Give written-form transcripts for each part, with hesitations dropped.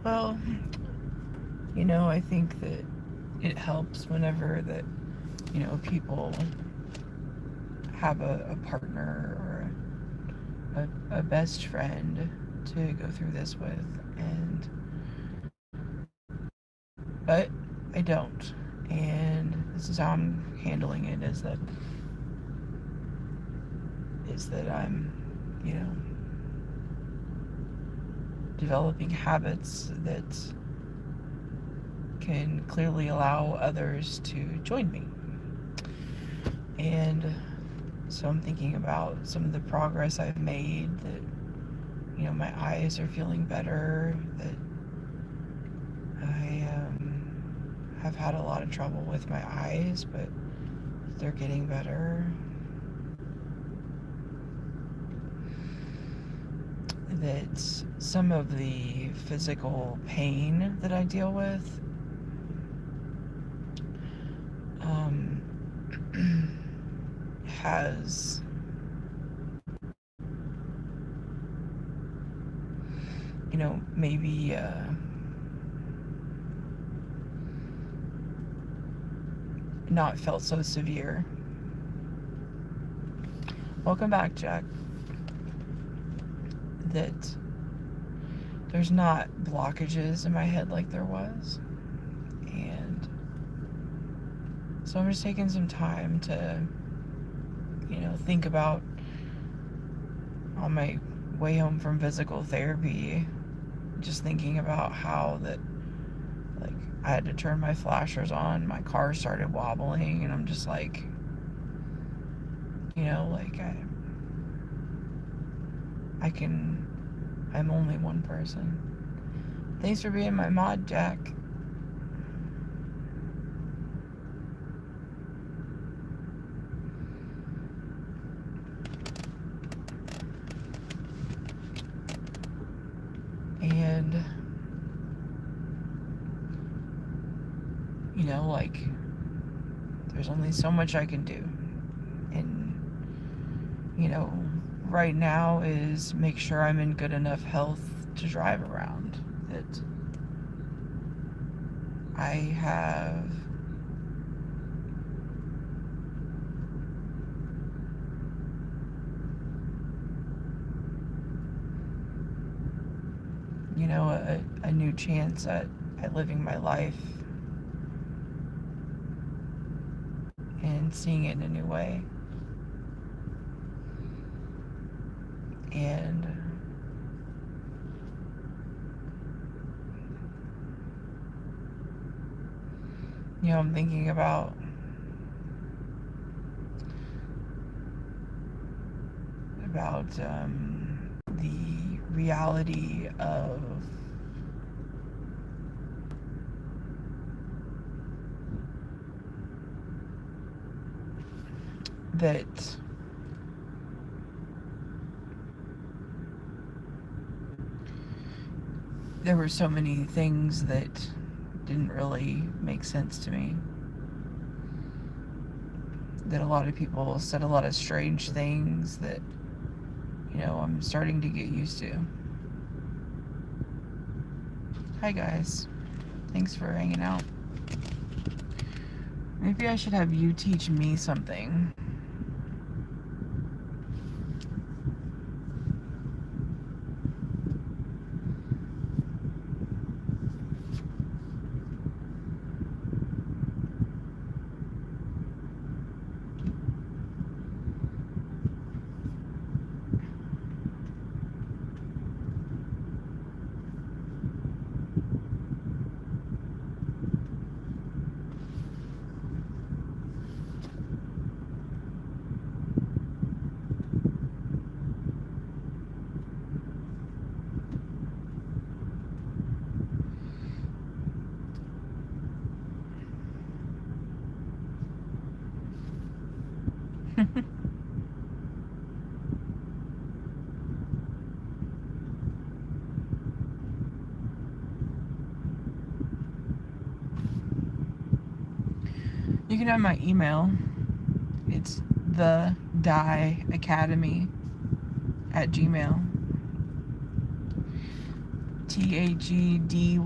Well, I think that it helps whenever that, people have a partner or a best friend to go through this with. And, but I don't. And this is how I'm handling it is that I'm, you know, developing habits that can clearly allow others to join me. And so I'm thinking about some of the progress I've made, that, my eyes are feeling better, that I have had a lot of trouble with my eyes, but they're getting better. That some of the physical pain that I deal with um, has, maybe not felt so severe. Welcome back, Jack. That there's not blockages in my head like there was. And so I'm just taking some time to, think about, on my way home from physical therapy, just thinking about how that, like, I had to turn my flashers on, my car started wobbling, and I'm just like, like I'm only one person. Thanks for being my mod, Jack. And, like, there's only so much I can do. And, right now is make sure I'm in good enough health to drive around. That I have, a new chance at living my life and seeing it in a new way. And, I'm thinking about the reality of that there were so many things that didn't really make sense to me. That a lot of people said a lot of strange things that, I'm starting to get used to. Hi, guys. Thanks for hanging out. Maybe I should have you teach me something. You can have my email. It's thedieacademy@gmail. THEDYE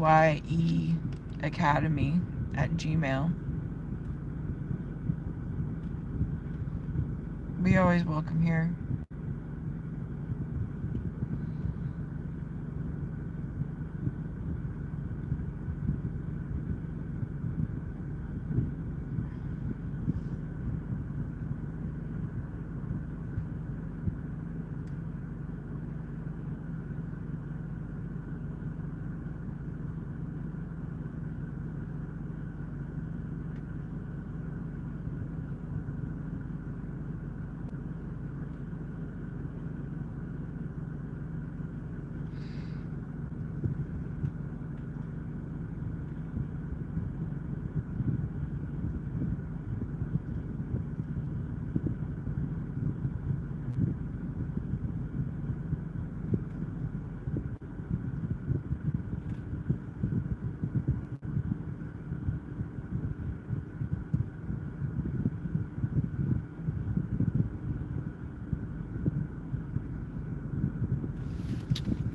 Academy at Gmail. We always welcome here.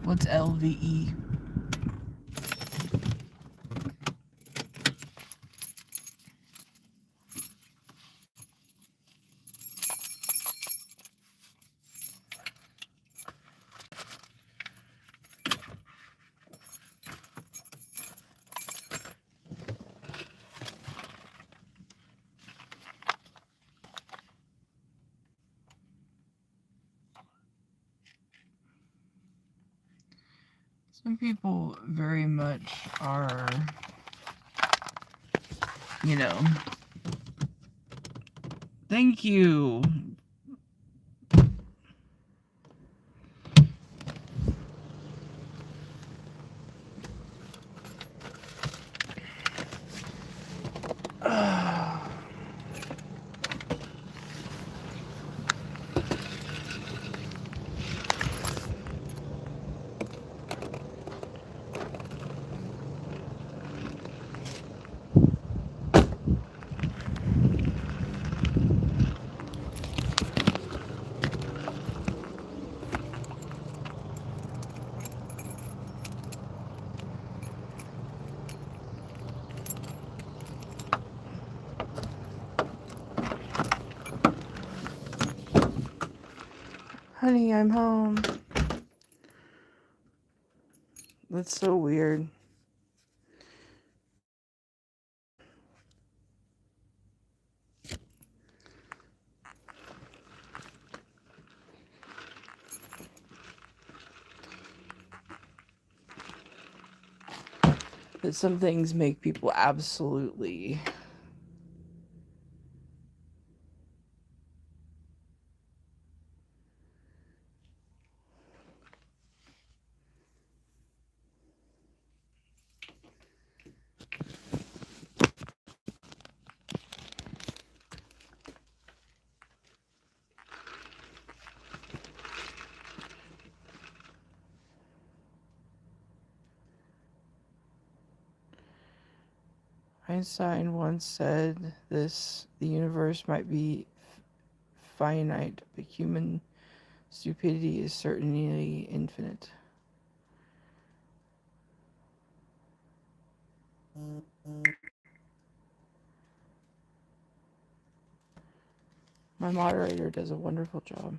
What's LVE? Some people very much are, you know, thank you. Honey, I'm home. That's so weird. That some things make people absolutely Einstein once said this: the universe might be finite, but human stupidity is certainly infinite. My moderator does a wonderful job.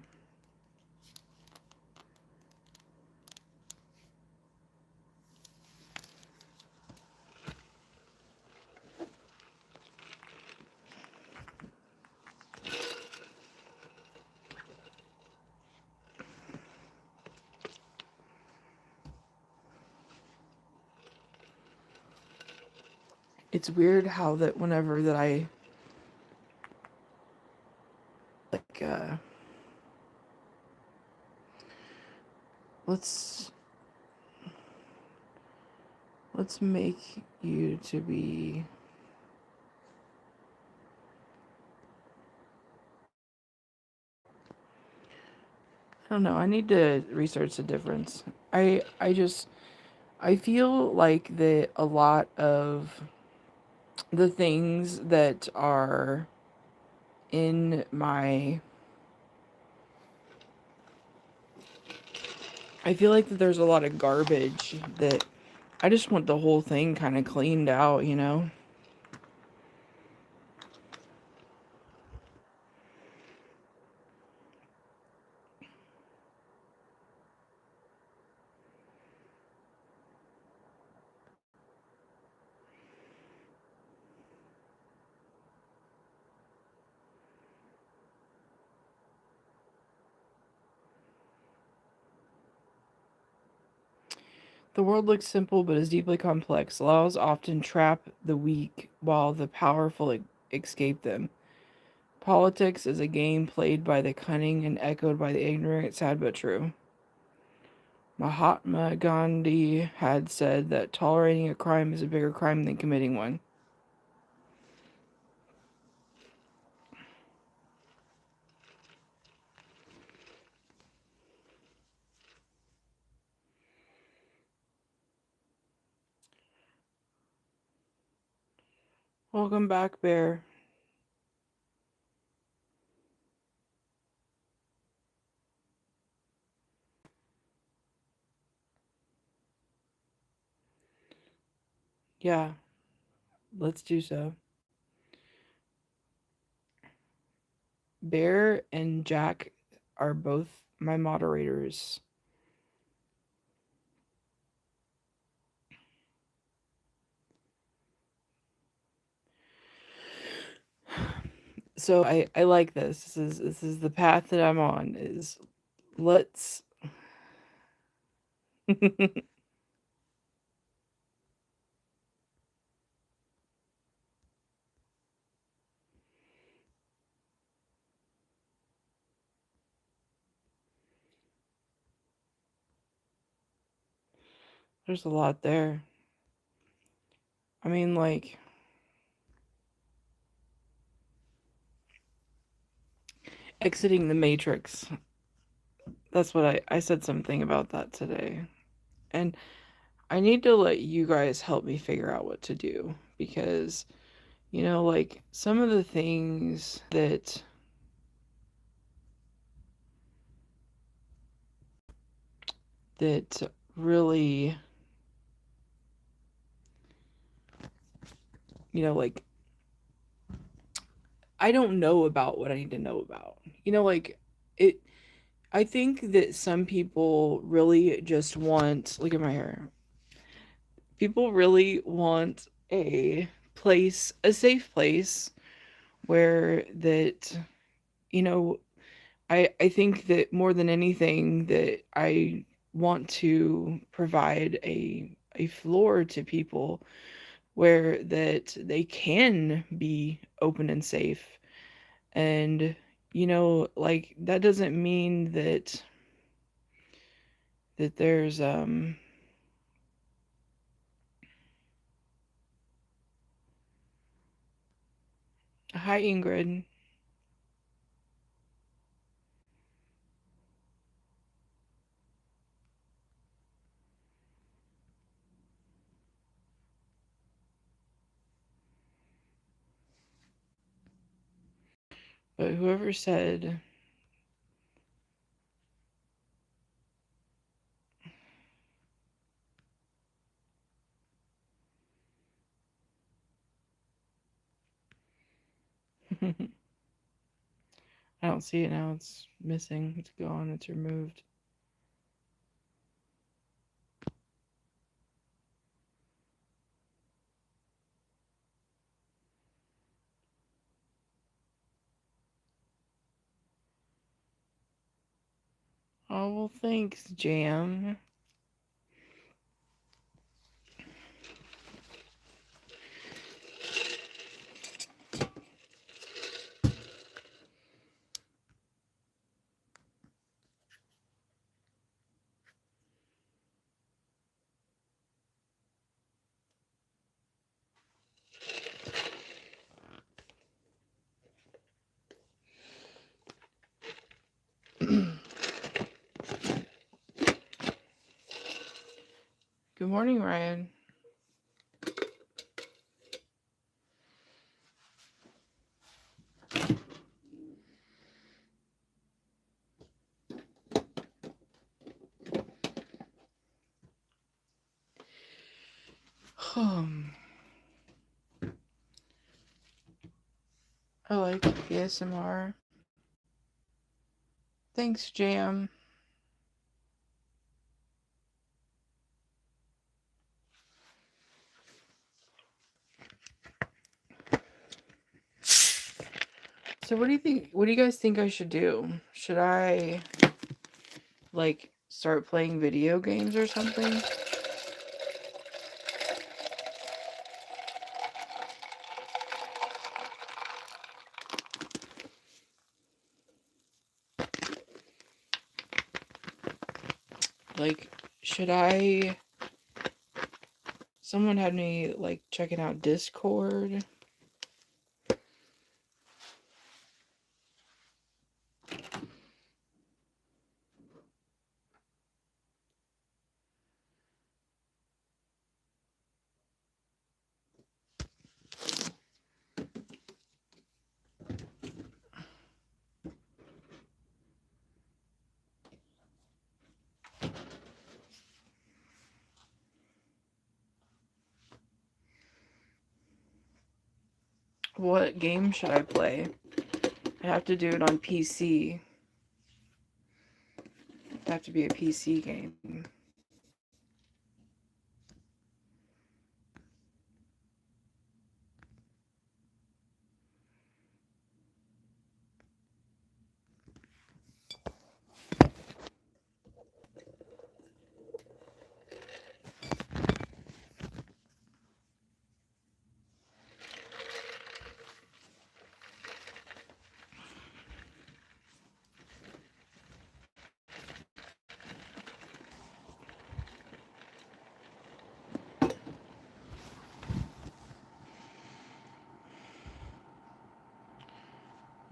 It's weird how that whenever that I like let's make you to be I don't know, I need to research the difference. I feel like that a lot of the things that are in my I feel like that there's a lot of garbage that I just want the whole thing kind of cleaned out, you know? The world looks simple but is deeply complex. Laws often trap the weak while the powerful escape them. Politics is a game played by the cunning and echoed by the ignorant, sad but true. Mahatma Gandhi had said that tolerating a crime is a bigger crime than committing one. Welcome back, Bear. Yeah, let's do so. Bear and Jack are both my moderators. So I like this. This is the path that I'm on is let's there's a lot there. I mean like exiting the matrix. That's what I said something about that today. And I need to let you guys help me figure out what to do because you know like some of the things that really you know like I don't know about what I need to know about. You know like it I think that some people really just want look at my hair. People really want a place, a safe place where that you know I think that more than anything that I want to provide a floor to people where that they can be open and safe. And you know, like that doesn't mean that there's hi Ingrid, but whoever said I don't see it now. It's missing. It's gone. It's removed. Oh, well, thanks, Jam. Good morning, Ryan. I like ASMR. Thanks, Jam. So what do you think? What do you guys think I should do? Should I like start playing video games or something? Like, should I? Someone had me like checking out Discord. What game should I play? I have to do it on PC. It'd have to be a PC game.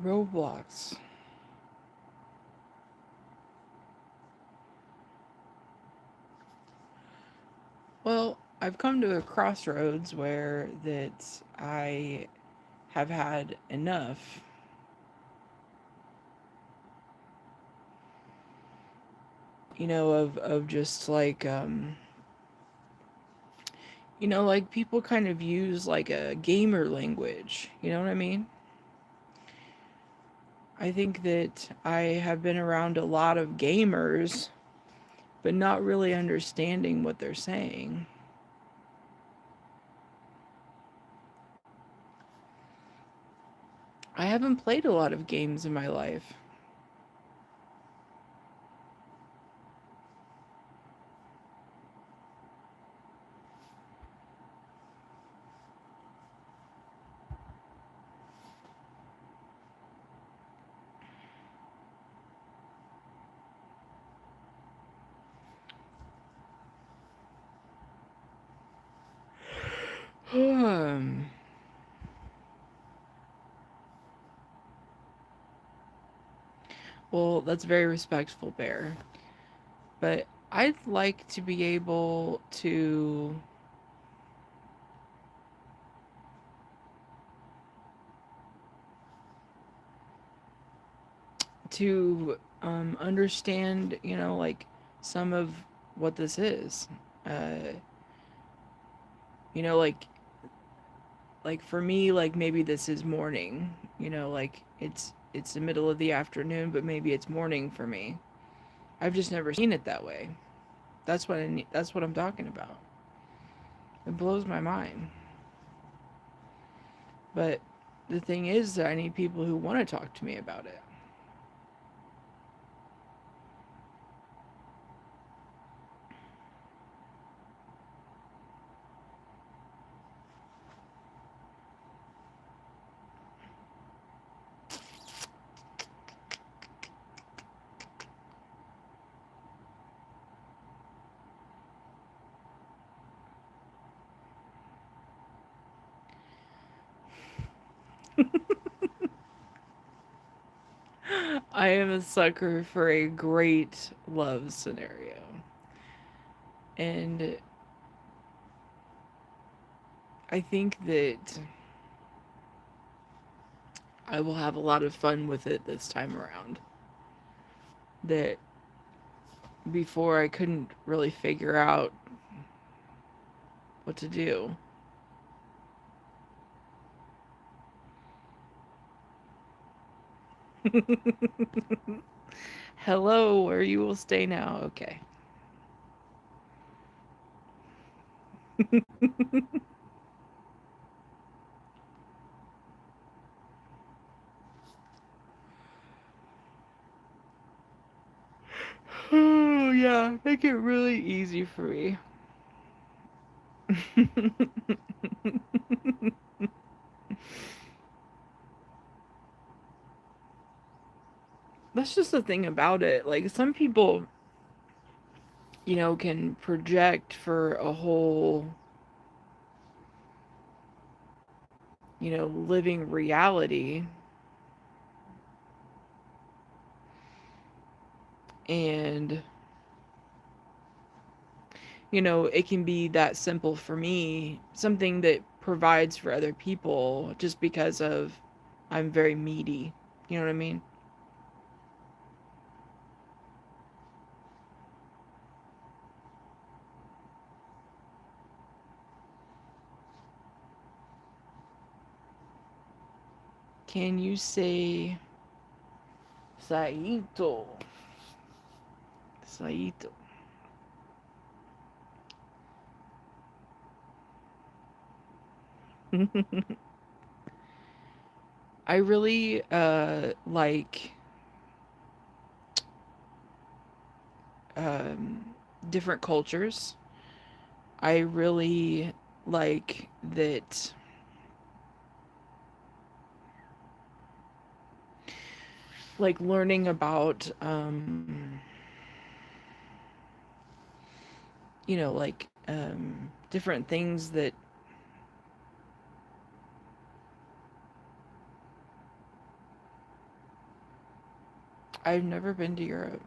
Roblox. Well, I've come to a crossroads where that I have had enough. You know, of just like you know, like people kind of use like a gamer language. You know what I mean? I think that I have been around a lot of gamers, but not really understanding what they're saying. I haven't played a lot of games in my life. Well, that's very respectful, Bear. But I'd like to be able to understand, you know, like some of what this is. Uh, you know, like for me, like maybe this is morning. You know, like it's the middle of the afternoon, but maybe it's morning for me. I've just never seen it that way. That's what that's what I'm talking about. It blows my mind. But the thing is that I need people who want to talk to me about it. I am a sucker for a great love scenario. And I think that I will have a lot of fun with it this time around. That before I couldn't really figure out what to do. Hello, where you will stay now. Okay. Oh, yeah. Make it really easy for me. That's just the thing about it. Like, some people, can project for a whole, living reality. And, it can be that simple for me, something that provides for other people just because of I'm very meaty. You know what I mean? Can you say Saito? Saito. I really like um, different cultures. I really like that, like learning about, like different things that I've never been to Europe.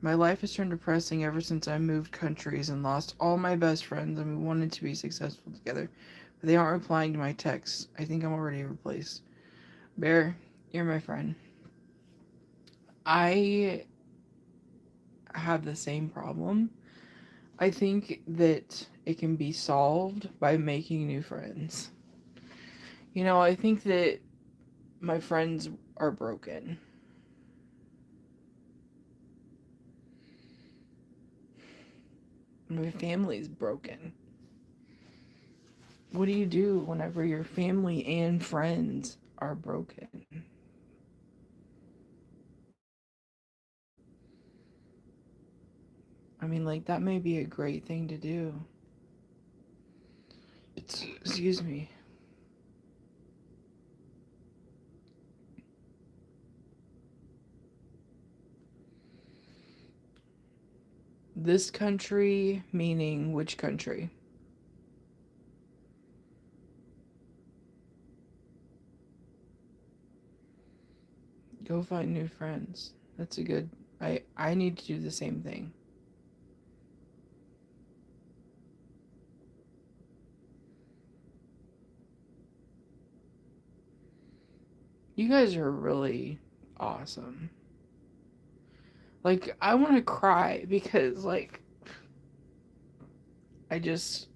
My life has turned depressing ever since I moved countries and lost all my best friends, and we wanted to be successful together. But they aren't replying to my texts. I think I'm already replaced. Bear, you're my friend. I have the same problem. I think that it can be solved by making new friends. I think that my friends are broken. My family's broken. What do you do whenever your family and friends are broken? I mean, like, that may be a great thing to do. Excuse me. This country, meaning which country? Go find new friends. That's a good. I need to do the same thing. You guys are really awesome. Like, I want to cry because, like, I just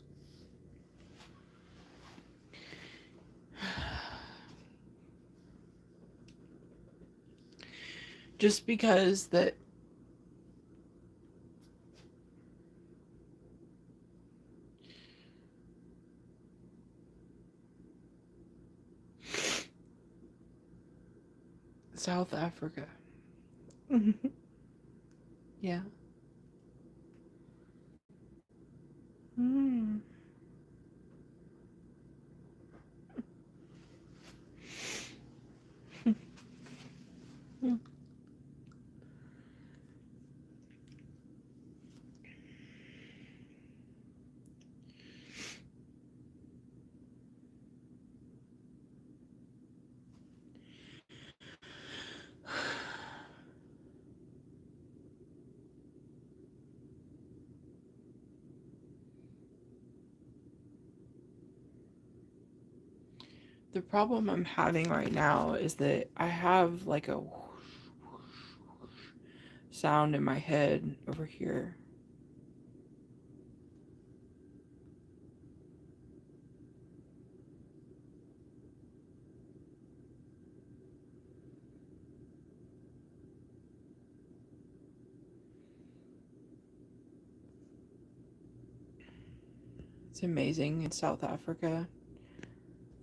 because that South Africa. Yeah. Mm. The problem I'm having right now is that I have like a whoosh, whoosh, whoosh sound in my head over here. It's amazing in South Africa.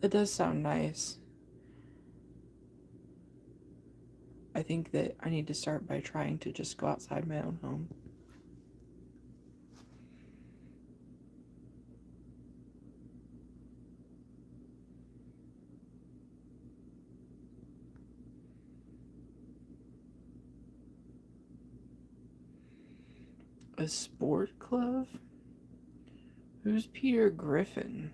It does sound nice. I think that I need to start by trying to just go outside my own home. A sport club? Who's Peter Griffin?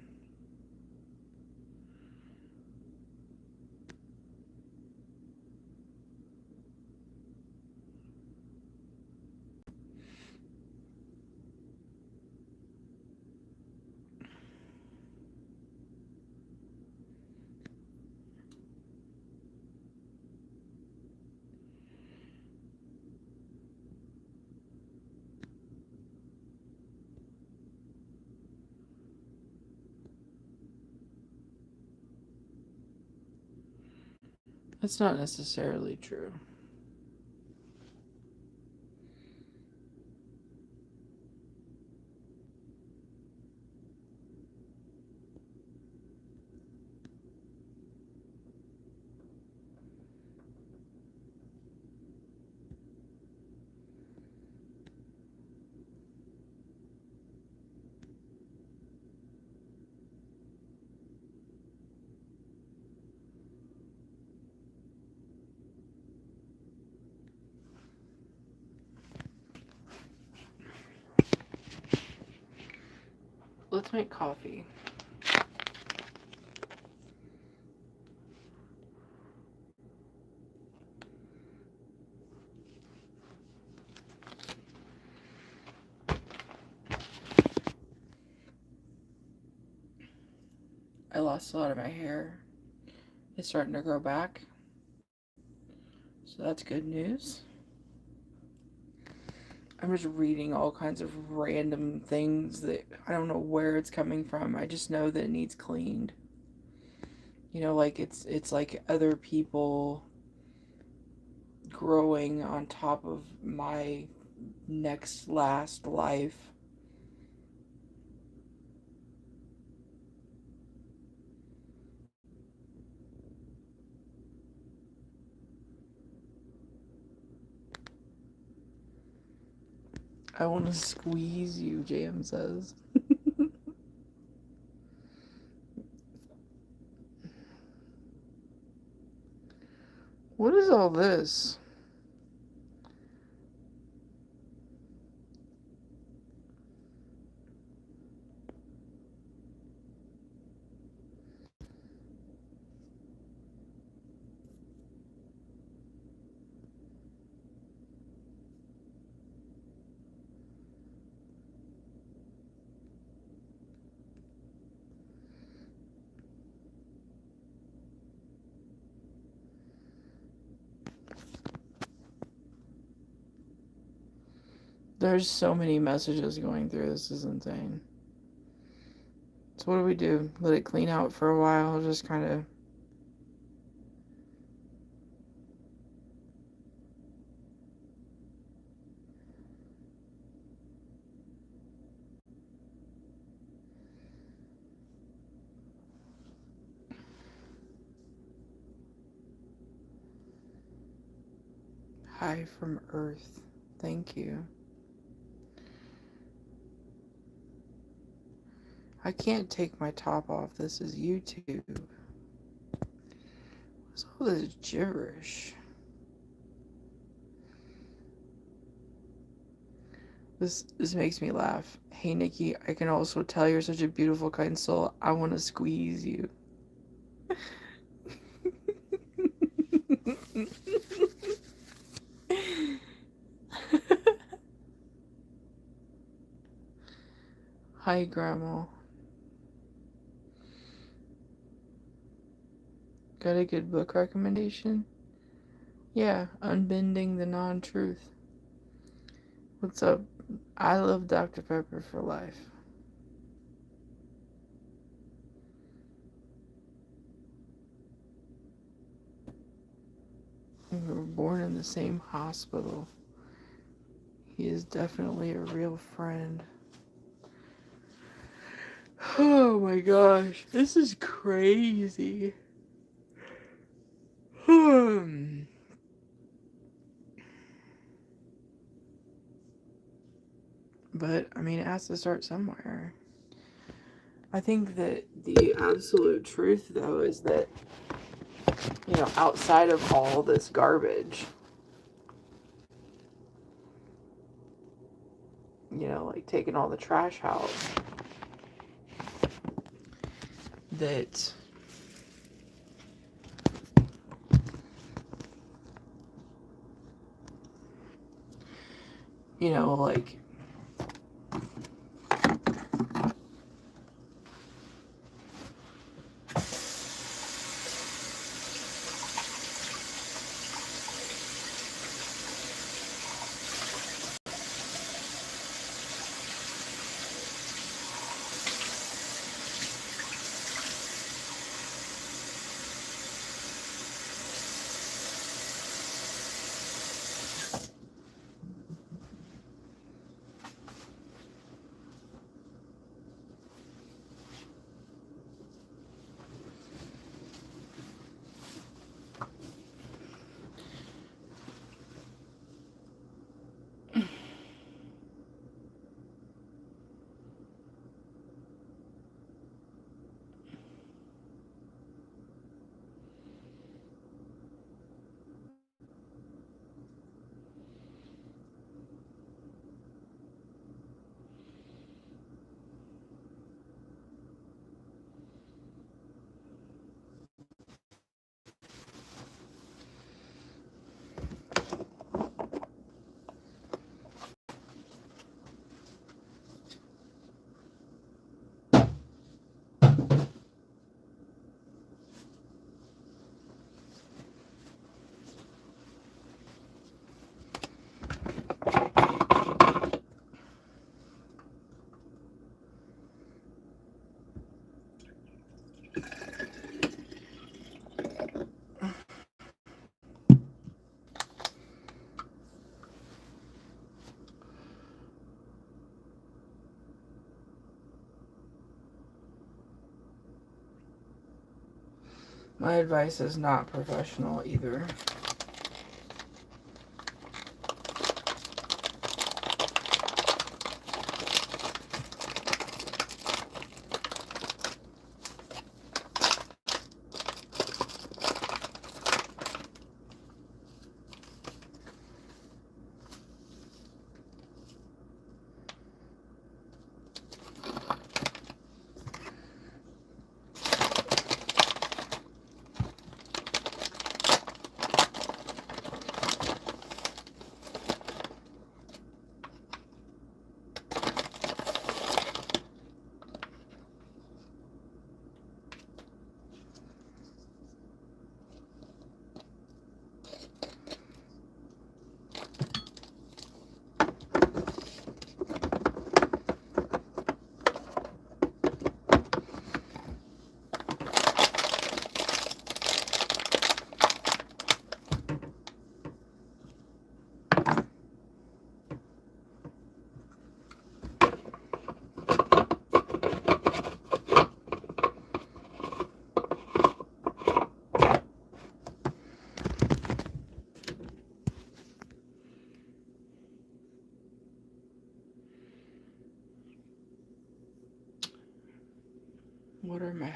That's not necessarily true. Let's make coffee. I lost a lot of my hair. It's starting to grow back. So that's good news. I'm just reading all kinds of random things that I don't know where it's coming from. I just know that it needs cleaned. You know, like it's like other people growing on top of my next last life. I want to squeeze you, Jam says. What is all this? There's so many messages going through. This is insane. So what do we do? Let it clean out for a while? Just kind of... Hi from Earth. Thank you. I can't take my top off. This is YouTube. What's all this gibberish? This makes me laugh. Hey Nikki, I can also tell you're such a beautiful, kind soul. I want to squeeze you. Hi, Grandma. Got a good book recommendation? Yeah, Unbending the Non-Truth. What's up? I love Dr. Pepper for life. We were born in the same hospital. He is definitely a real friend. Oh my gosh, this is crazy. But, I mean, it has to start somewhere. I think that the absolute truth, though, is that, you know, outside of all this garbage, you know, like taking all the trash out, that you know, like, my advice is not professional either.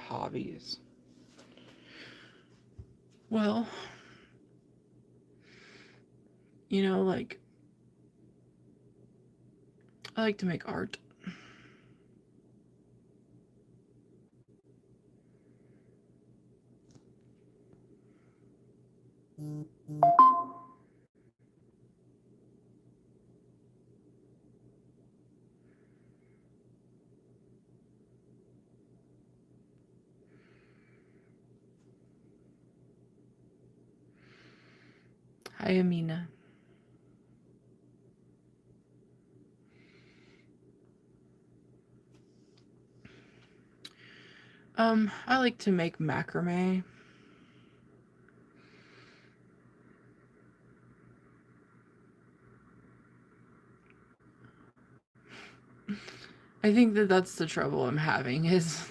hobbies. Well, like, I like to make art. Hi, Amina. I like to make macrame. I think that's the trouble I'm having is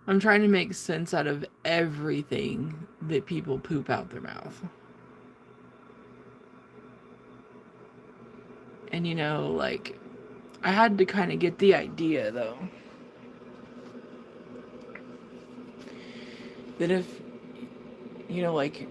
I'm trying to make sense out of everything that people poop out their mouth. And like, I had to kind of get the idea though that if like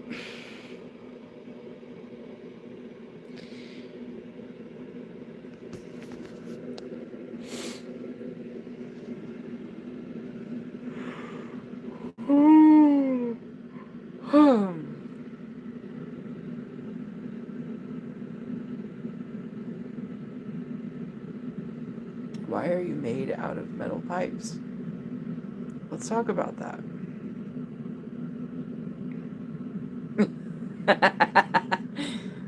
why are you made out of metal pipes? Let's talk about that.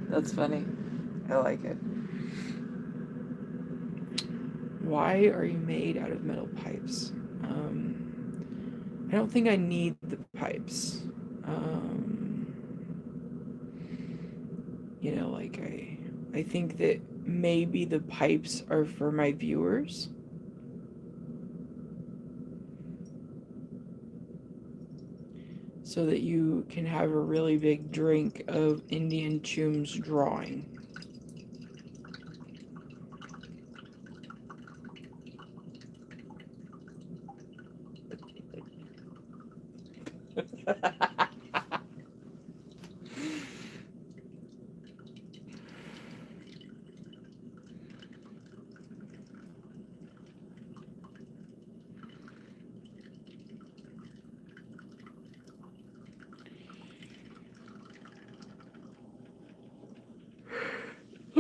That's funny. I like it. Why are you made out of metal pipes? I don't think I need the pipes. Like I think that maybe the pipes are for my viewers. So that you can have a really big drink of Indian Chum's drawing.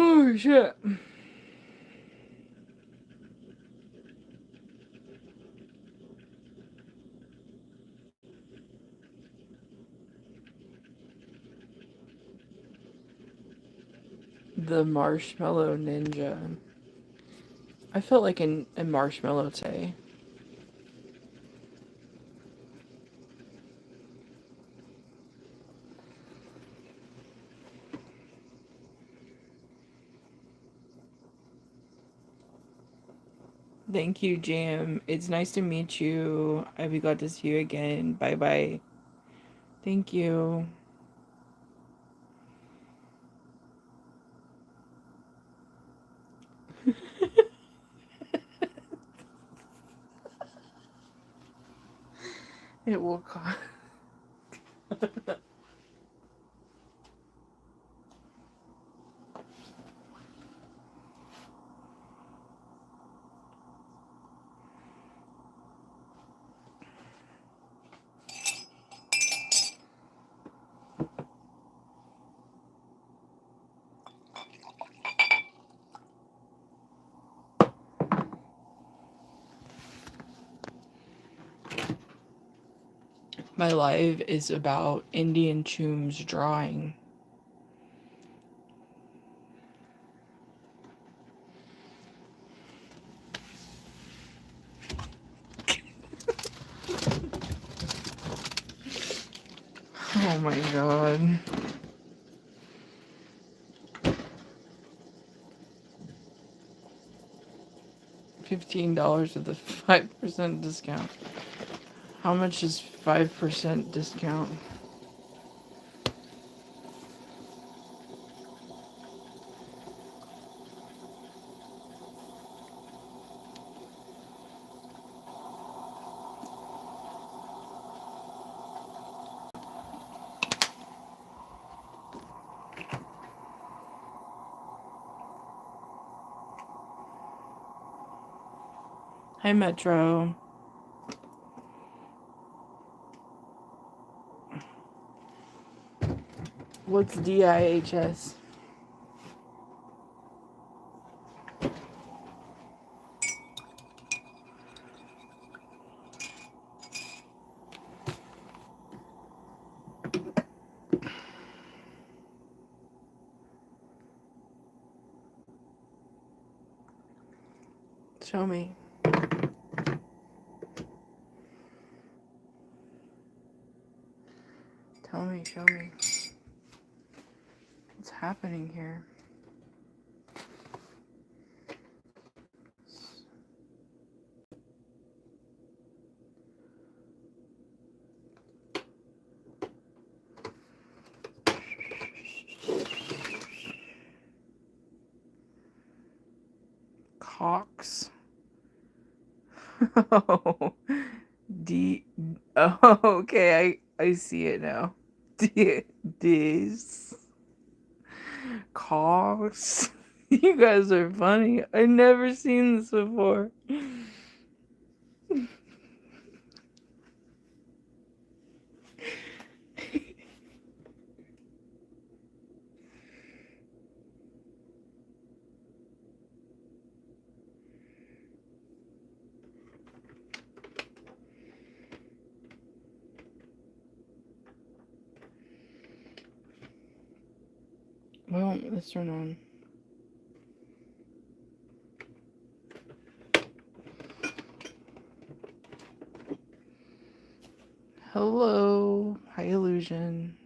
Oh shit. The Marshmallow Ninja. I felt like a marshmallow today. Thank you, Jam. It's nice to meet you. I'll be glad to see you again. Bye bye. Thank you. It will cost. My live is about Indian Chum's drawing. Oh my god. $15 with a 5% discount. How much is 5% discount? Hi, Metro. What's DIHS? Show me. Tell me, show me. What's happening here? Cox. Oh, D. Oh, okay. I see it now. This Cox. You guys are funny. I've never seen this before. Why won't this turn on? Hello. Hi, Illusion.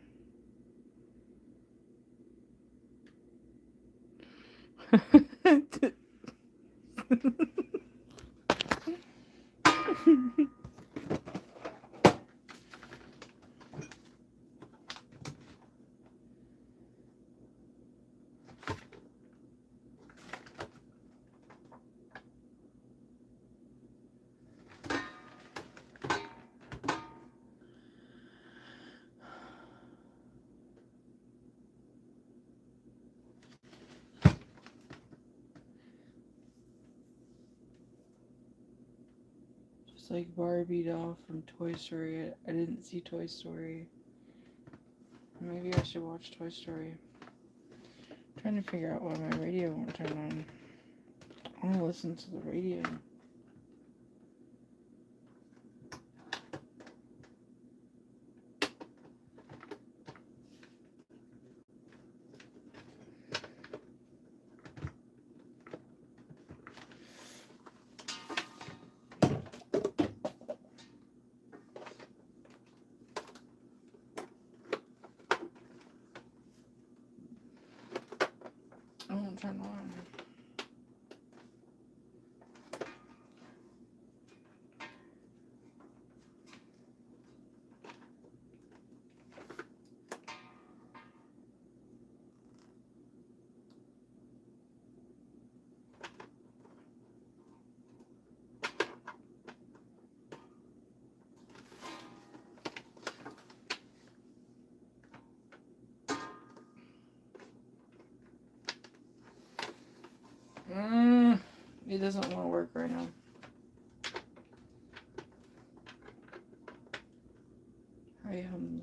Just like Barbie doll from Toy Story. I didn't see Toy Story. Maybe I should watch Toy Story. I'm trying to figure out why my radio won't turn on. I want to listen to the radio. I won't turn on. It doesn't want to work right now. Hi, Hamza.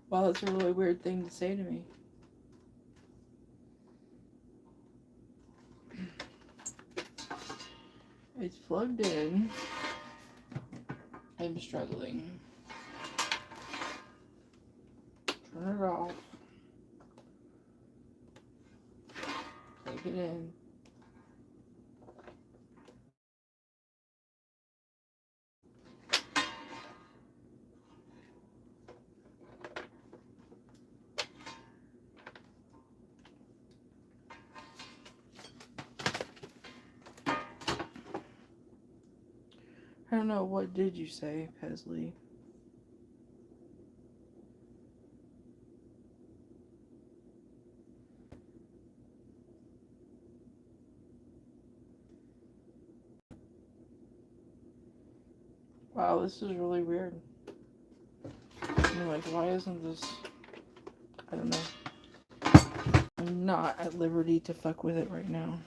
Wow, that's a really weird thing to say to me. It's plugged in. I'm struggling. Turn it off. Plug it in. I don't know, what did you say, Pesley? Wow, this is really weird. You're like, why isn't this? I don't know. I'm not at liberty to fuck with it right now.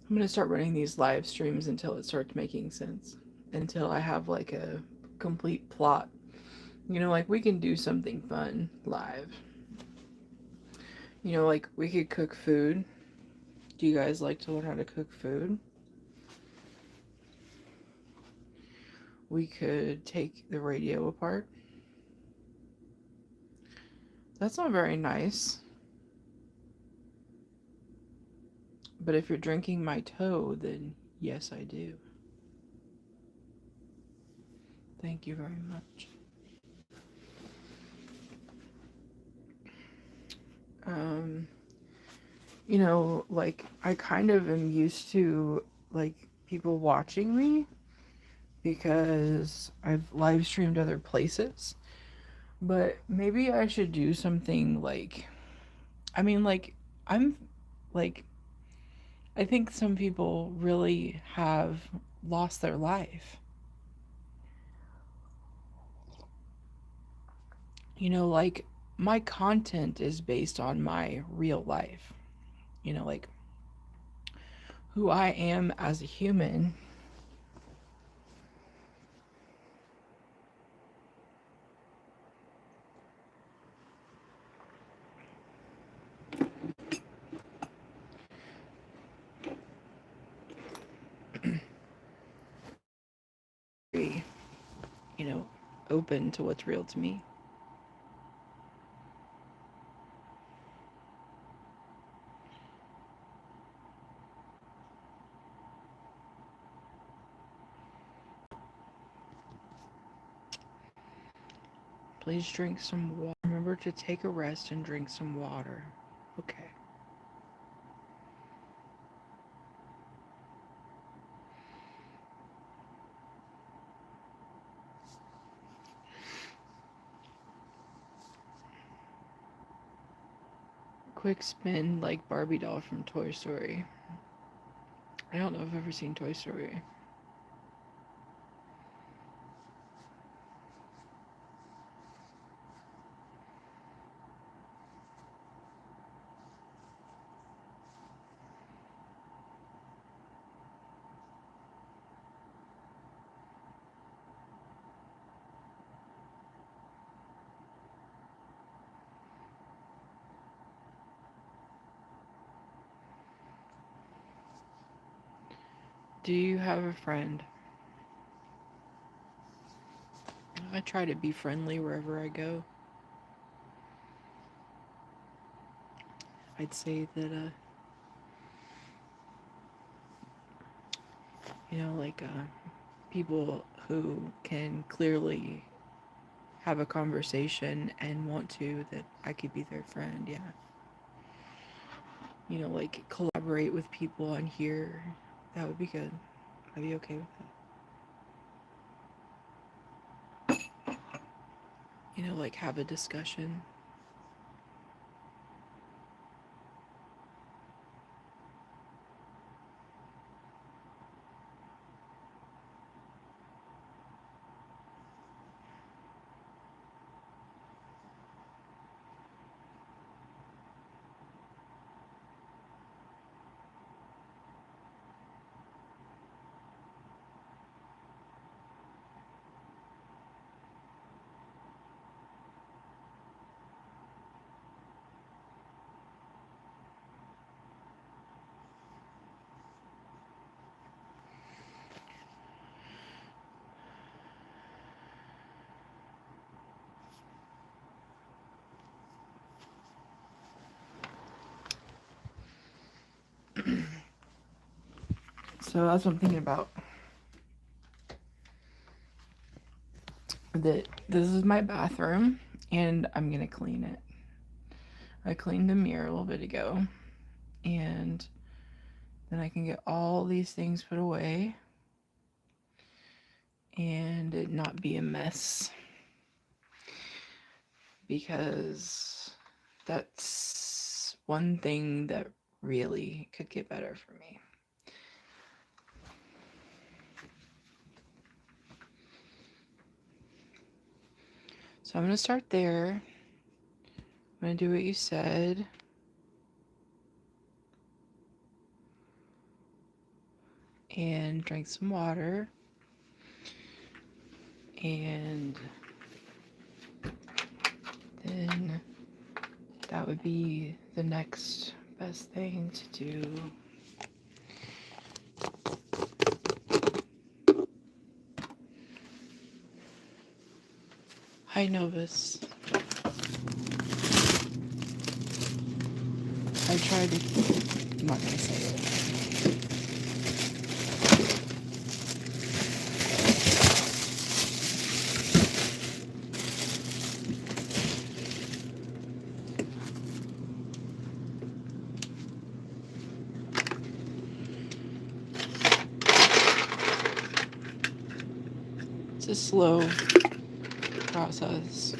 I'm gonna start running these live streams until it starts making sense. Until I have like a complete plot. You know, like we can do something fun live. You know, like we could cook food. Do you guys like to learn how to cook food? We could take the radio apart. That's not very nice. But if you're drinking my toe, then yes, I do. Thank you very much. Um, you know, like I kind of am used to like people watching me because I've live streamed other places. But maybe I should do something like I mean like I'm like I think some people really have lost their life. You know, like my content is based on my real life. You know, like who I am as a human. Very, you know, open to what's real to me. Please drink some water. Remember to take a rest and drink some water. Okay. Quick spin like Barbie doll from Toy Story. I don't know if I've ever seen Toy Story. Do you have a friend? I try to be friendly wherever I go. I'd say that, you know, like, people who can clearly have a conversation and want to, that I could be their friend, yeah. You know, like, collaborate with people on here. That would be good. I'd be okay with that. You know, like, have a discussion. So that's what I'm thinking about. That this is my bathroom, and I'm gonna clean it. I cleaned the mirror a little bit ago, and then I can get all these things put away and it not be a mess, because that's one thing that really could get better for me. So I'm going to start there. I'm going to do what you said. And drink some water. And then that would be the next best thing to do. Hi, Novus. I tried to... I'm not going to say it. It's a slow process.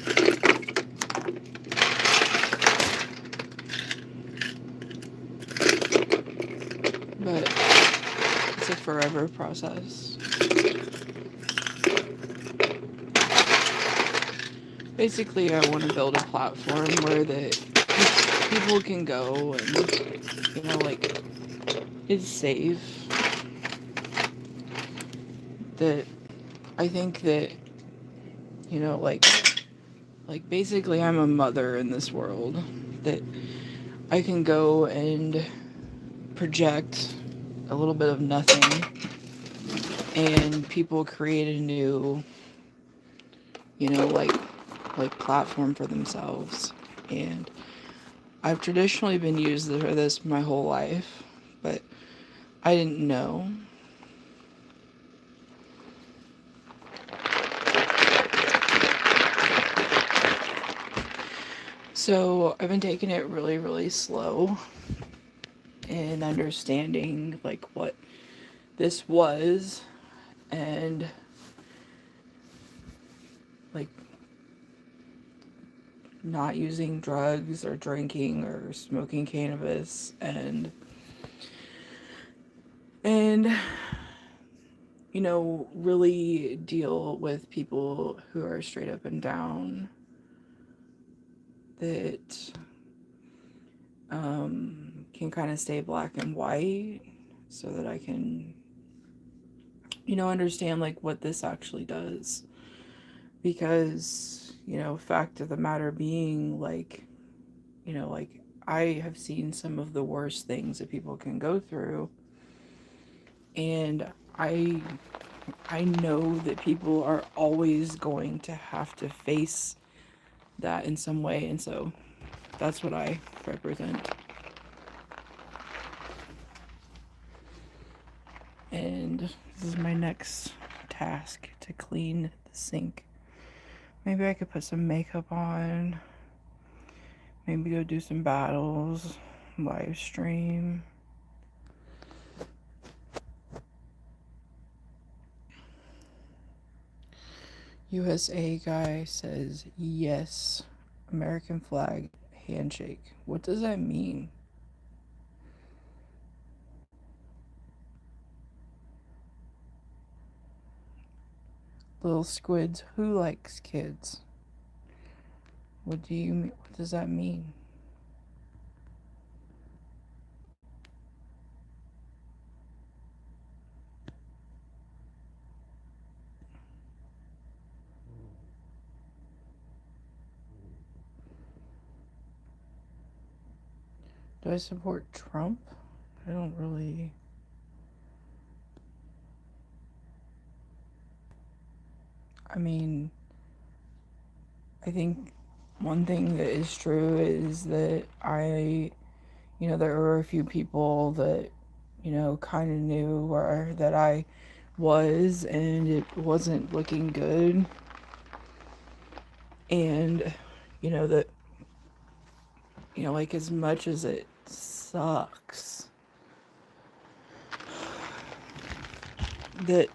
But it's a forever process. Basically, I want to build a platform where people can go and, you know, like, it's safe. That I think that, you know, like basically I'm a mother in this world. That I can go and project a little bit of nothing, and people create a new, you know, like platform for themselves. And I've traditionally been used for this my whole life, but I didn't know. So I've been taking it really, really slow and understanding like what this was, and like not using drugs or drinking or smoking cannabis, and you know, really deal with people who are straight up and down, that can kind of stay black and white, so that I can, you know, understand like what this actually does. Because, you know, fact of the matter being, like, you know, like, I have seen some of the worst things that people can go through, and I know that people are always going to have to face that in some way, and so that's what I represent. And this is my next task, to clean the sink. Maybe I could put some makeup on, maybe go do some battles, live stream. USA guy says yes, American flag handshake. What does that mean? Little squids, who likes kids? What does that mean? Do I support Trump? I don't really. I mean, I think one thing that is true is that you know, there are a few people that kind of knew where that I was, and it wasn't looking good. And, that, like, as much as it sucks that,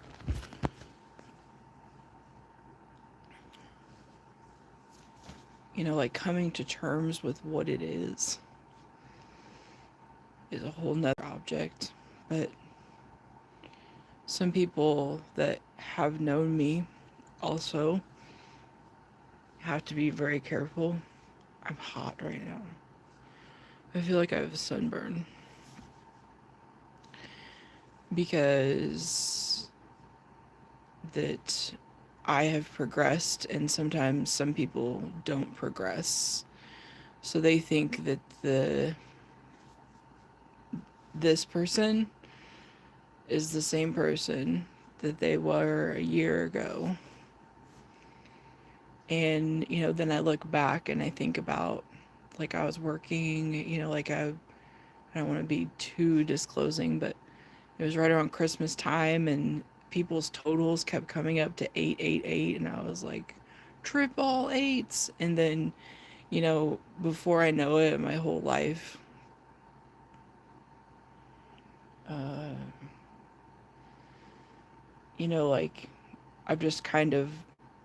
like, coming to terms with what it is a whole nother object. But some people that have known me also have to be very careful. I'm hot right now. I feel like I have a sunburn because that I have progressed, and sometimes some people don't progress. So they think that this person is the same person that they were a year ago. And, then I look back and I think about, like, I was working, like, I don't want to be too disclosing, but it was right around Christmas time, and people's totals kept coming up to 888, and I was like, triple eights. And then, before I know it, my whole life, uh, like, I've just kind of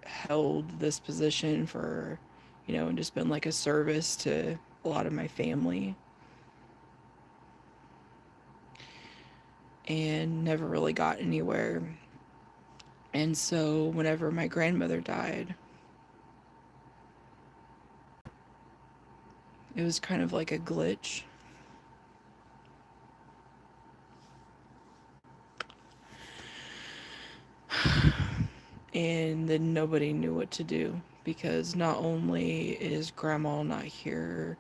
held this position for, and just been like a service to a lot of my family, and never really got anywhere. And so whenever my grandmother died, it was kind of like a glitch. And then nobody knew what to do, because not only is grandma not here,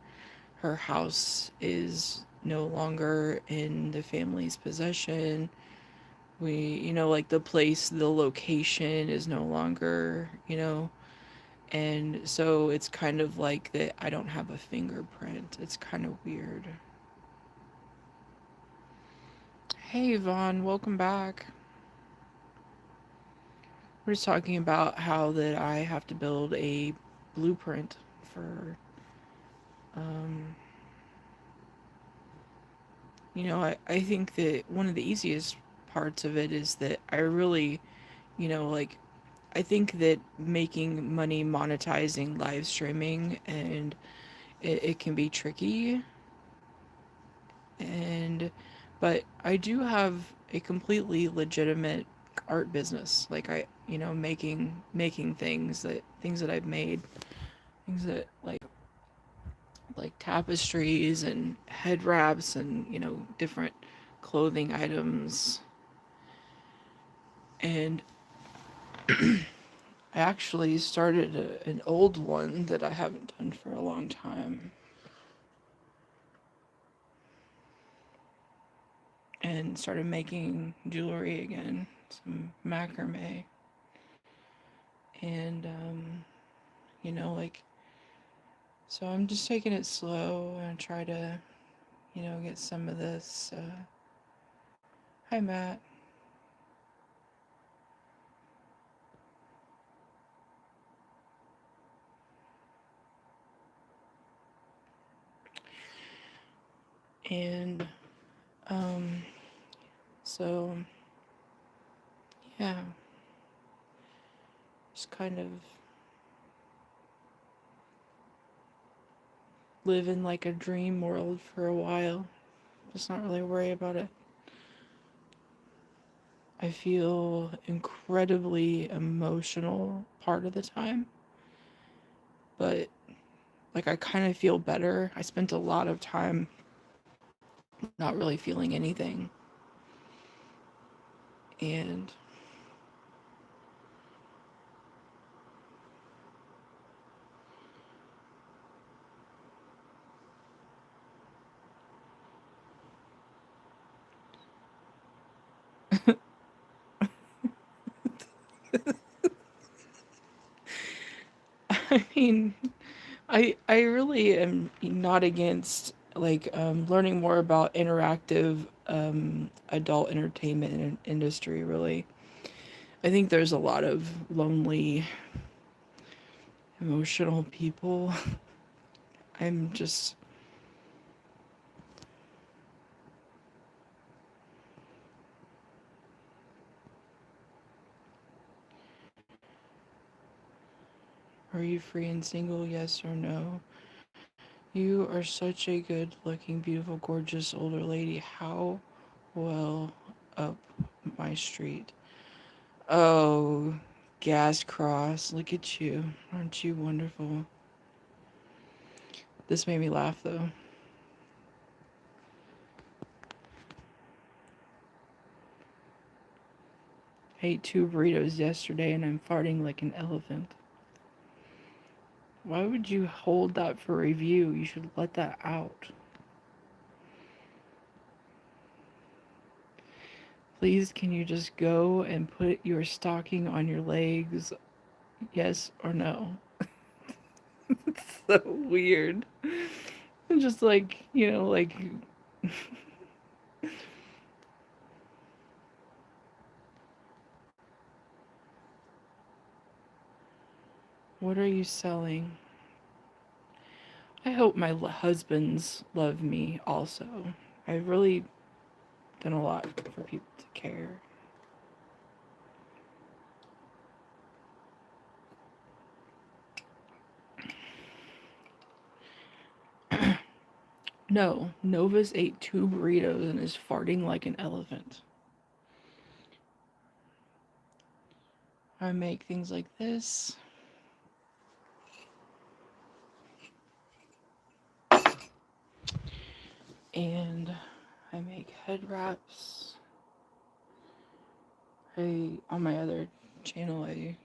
her house is no longer in the family's possession. We, like, the place, the location is no longer, and so it's kind of like that I don't have a fingerprint. It's kind of weird. Hey, Vaughn, welcome back. We're just talking about how that I have to build a blueprint for, um, I think that one of the easiest parts of it is that I really, like, I think that making money monetizing live streaming, and it can be tricky. And but I do have a completely legitimate art business. Like, I, making things that I've made, things that, like tapestries and head wraps, and, different clothing items. And I actually started an old one that I haven't done for a long time, and started making jewelry again, some macrame. And, like, so I'm just taking it slow and try to, get some of this. Hi, Matt. And, um, so, yeah, just kind of live in like a dream world for a while. Just not really worry about it. I feel incredibly emotional part of the time, but, like, I kind of feel better. I spent a lot of time not really feeling anything. And I mean, I really am not against, like, learning more about interactive adult entertainment industry, really. I think there's a lot of lonely, emotional people. I'm just. Are you free and single? Yes or no? You are such a good looking, beautiful, gorgeous older lady. How well up my street? Oh, Gas Cross. Look at you. Aren't you wonderful? This made me laugh though. I ate 2 burritos yesterday and I'm farting like an elephant. Why would you hold that for review? You should let that out. Please, can you just go and put your stocking on your legs? Yes or no? It's so weird. And just like, what are you selling? I hope my husbands love me also. I've really done a lot for people to care. No, Novus ate 2 burritos and is farting like an elephant. I make things like this. And I make head wraps. On my other channel, I things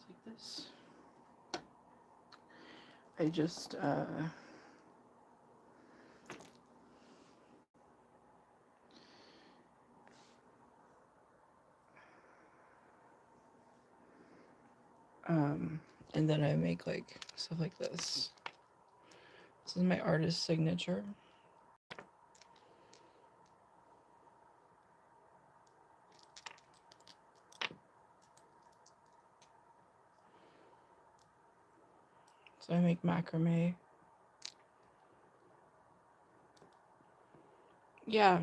like this. I just and then I make like stuff like this. This is my artist signature. So I make macrame. Yeah,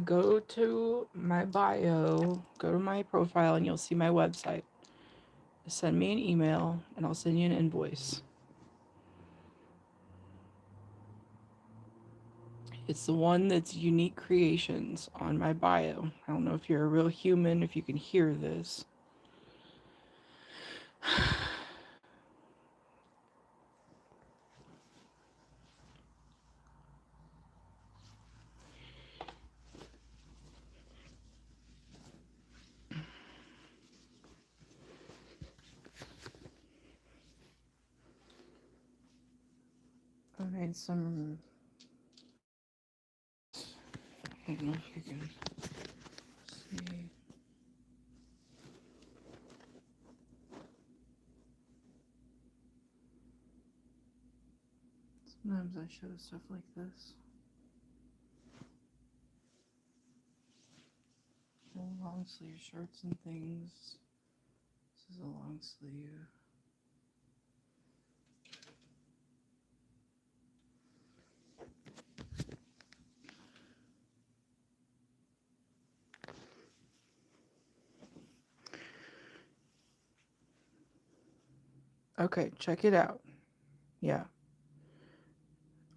go to my bio, go to my profile, and you'll see my website. Send me an email, and I'll send you an invoice. It's the one that's Unique Creations on my bio. I don't know if you're a real human, if you can hear this. I made some. I don't know if you can see. Sometimes I show stuff like this. Long sleeve shirts and things. This is a long sleeve. Okay, check it out. Yeah.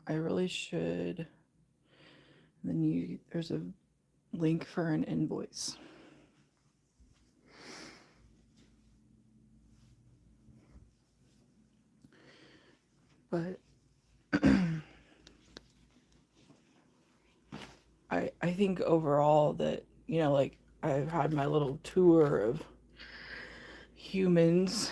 I really should. Then there's a link for an invoice. But I think overall that, like I've had my little tour of humans,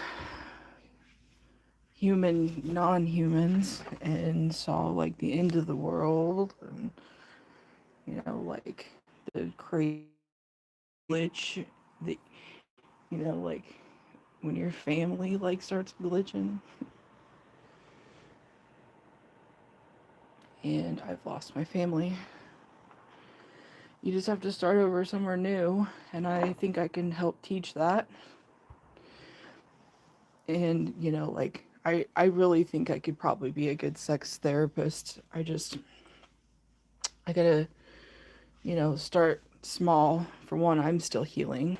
human, non-humans, and saw like the end of the world and like the crazy glitch, the like when your family like starts glitching. and I've lost my family. You just have to start over somewhere new, and I think I can help teach that. And, you know, like, I really think I could probably be a good sex therapist. I gotta, you know, start small. For one, I'm still healing.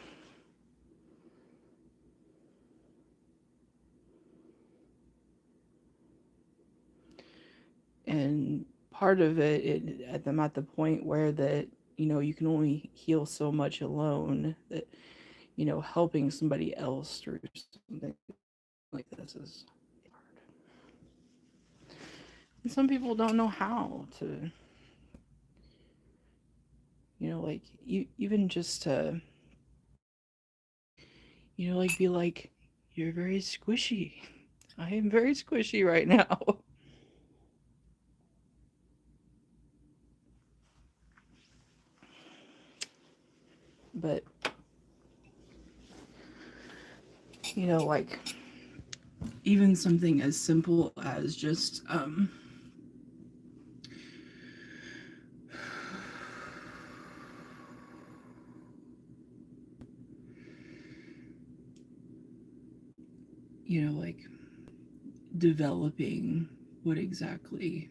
And part of I'm at the point where that, you know, you can only heal so much alone, that, you know, helping somebody else through something like this is hard. And some people don't know how to, you know, like, you even just to, you know, like, be like, you're very squishy. I am very squishy right now. But, you know, like, even something as simple as just, you know, like, developing what exactly.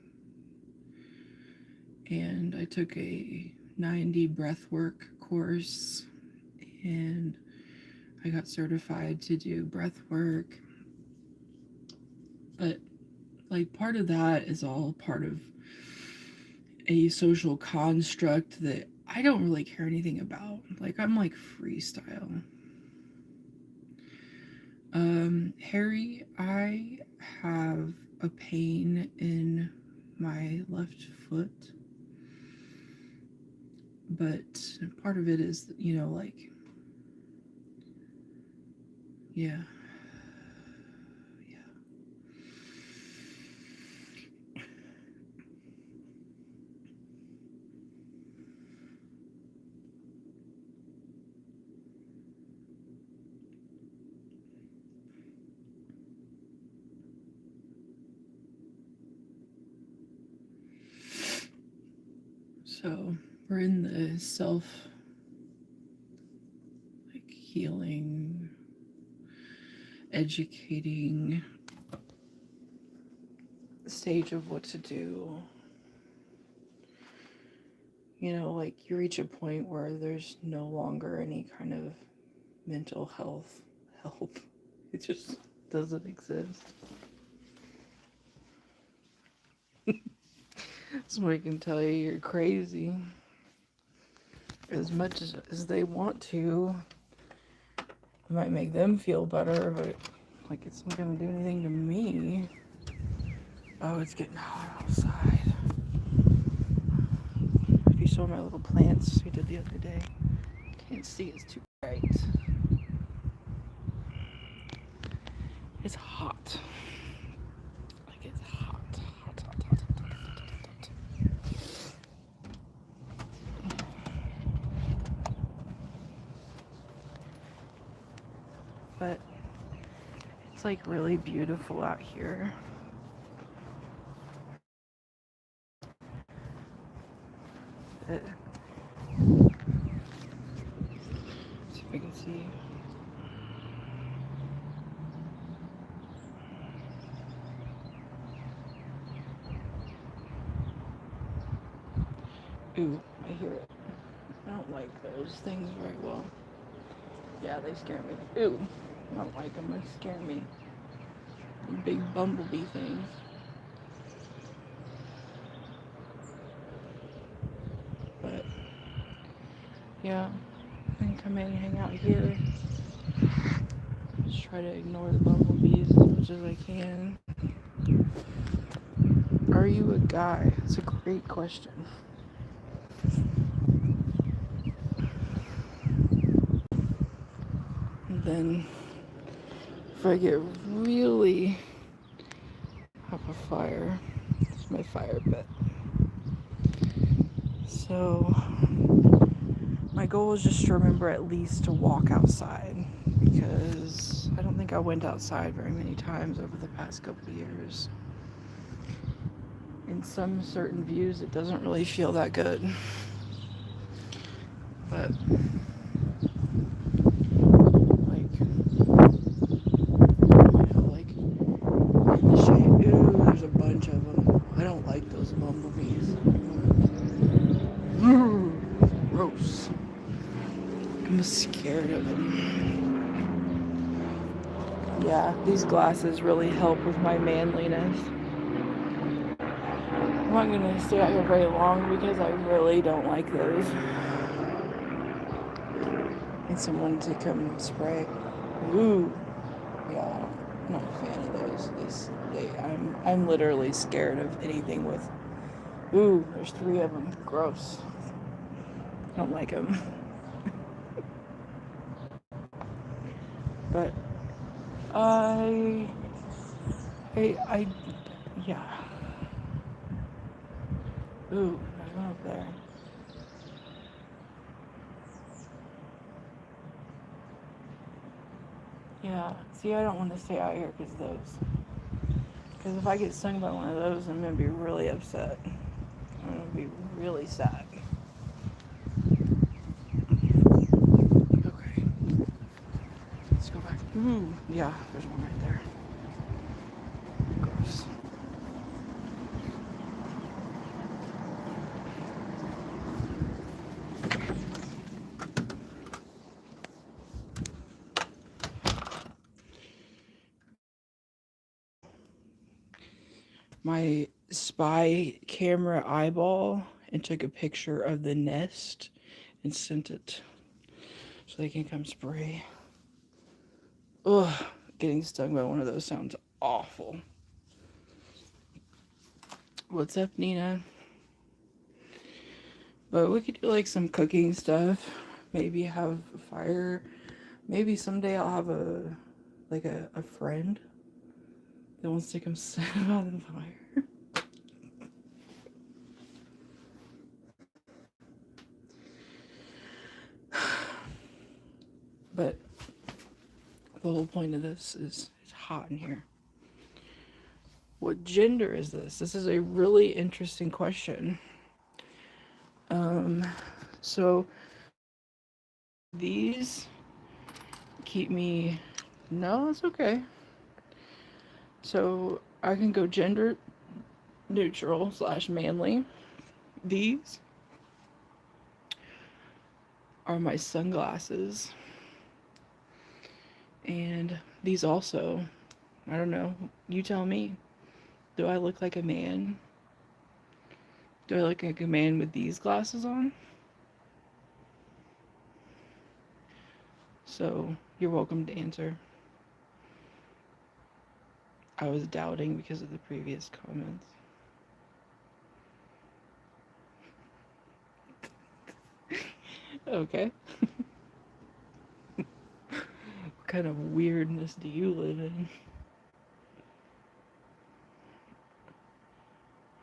And I took a 90 breathwork course, and I got certified to do breath work. But, like, part of that is all part of a social construct that I don't really care anything about. Like, I'm like freestyle. Harry, I have a pain in my left foot, but part of it is, you know, like, yeah. So we're in the self, like, healing, educating stage of what to do. You know, like, you reach a point where there's no longer any kind of mental health help. It just doesn't exist. Somebody can tell you you're crazy as much as they want to. It might make them feel better, but, like, it's not gonna do anything to me. Oh, it's getting hot outside. If you saw my little plants we did the other day, can't see, it's too bright. It's hot. Like, it's hot. But it's, like, really beautiful out here. Let's see if I can see. Ooh, I hear it. I don't like those things very well. Yeah, they scare me. Ooh, I don't like them. They scare me. Big bumblebee things. But, yeah, I can come in and hang out here. Just try to ignore the bumblebees as much as I can. Are you a guy? It's a great question. And then, if I get really up a fire, it's my fire pit. So, my goal is just to remember at least to walk outside, because I don't think I went outside very many times over the past couple of years. in some certain views, it doesn't really feel that good. But, like, in the shade, ooh, there's a bunch of them. I don't like those bumblebees. Gross. I'm scared of them. Yeah, these glasses really help with my manliness. I'm not going to stay out here very long because I really don't like those. Need someone to come spray. Ooh, yeah, I'm not a fan of those. I'm literally scared of anything with. Ooh, there's 3 of them. Gross. I don't like them. But I, yeah. Ooh, there's one up there. Yeah, see, I don't want to stay out here because of those. Because if I get stung by one of those, I'm going to be really upset. I'm going to be really sad. Okay. Let's go back. Ooh, yeah, there's one right there. Gross. My spy camera eyeball and took a picture of the nest and sent it so they can come spray. Ugh, getting stung by one of those sounds awful. What's up, Nina? But we could do like some cooking stuff. Maybe have a fire. Maybe someday I'll have a friend that wants to come sit by the fire. But the whole point of this is it's hot in here. What gender is this? This is a really interesting question. So these keep me. No, it's okay. So I can go gender neutral / manly. These are my sunglasses. And these also, I don't know, you tell me. Do I look like a man? Do I look like a man with these glasses on? So you're welcome to answer. I was doubting because of the previous comments. Okay. What kind of weirdness do you live in?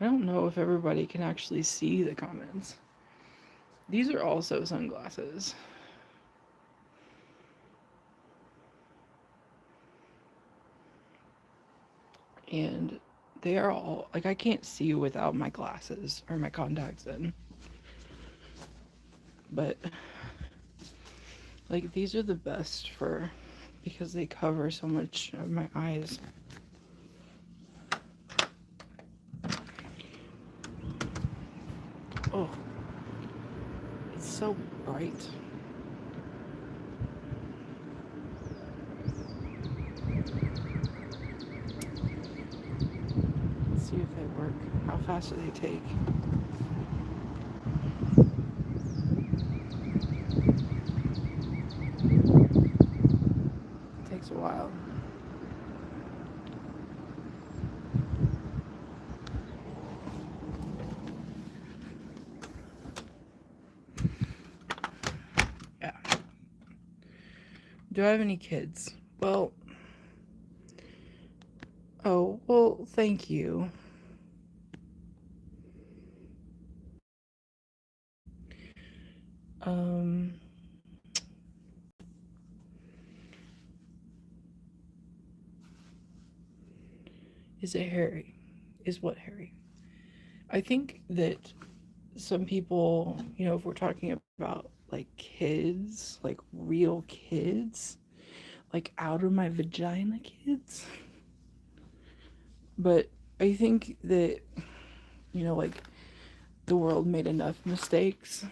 I don't know if everybody can actually see the comments. These are also sunglasses. And they are all, like, I can't see without my glasses or my contacts in. But, like, these are the best because they cover so much of my eyes. Oh, it's so bright. Let's see if they work. How fast do they take? It takes a while. Yeah. Do I have any kids? Well, oh, well, thank you. Is it Harry? Is what Harry? I think that some people, if we're talking about like kids, like real kids, like out of my vagina kids, but I think that, like the world made enough mistakes.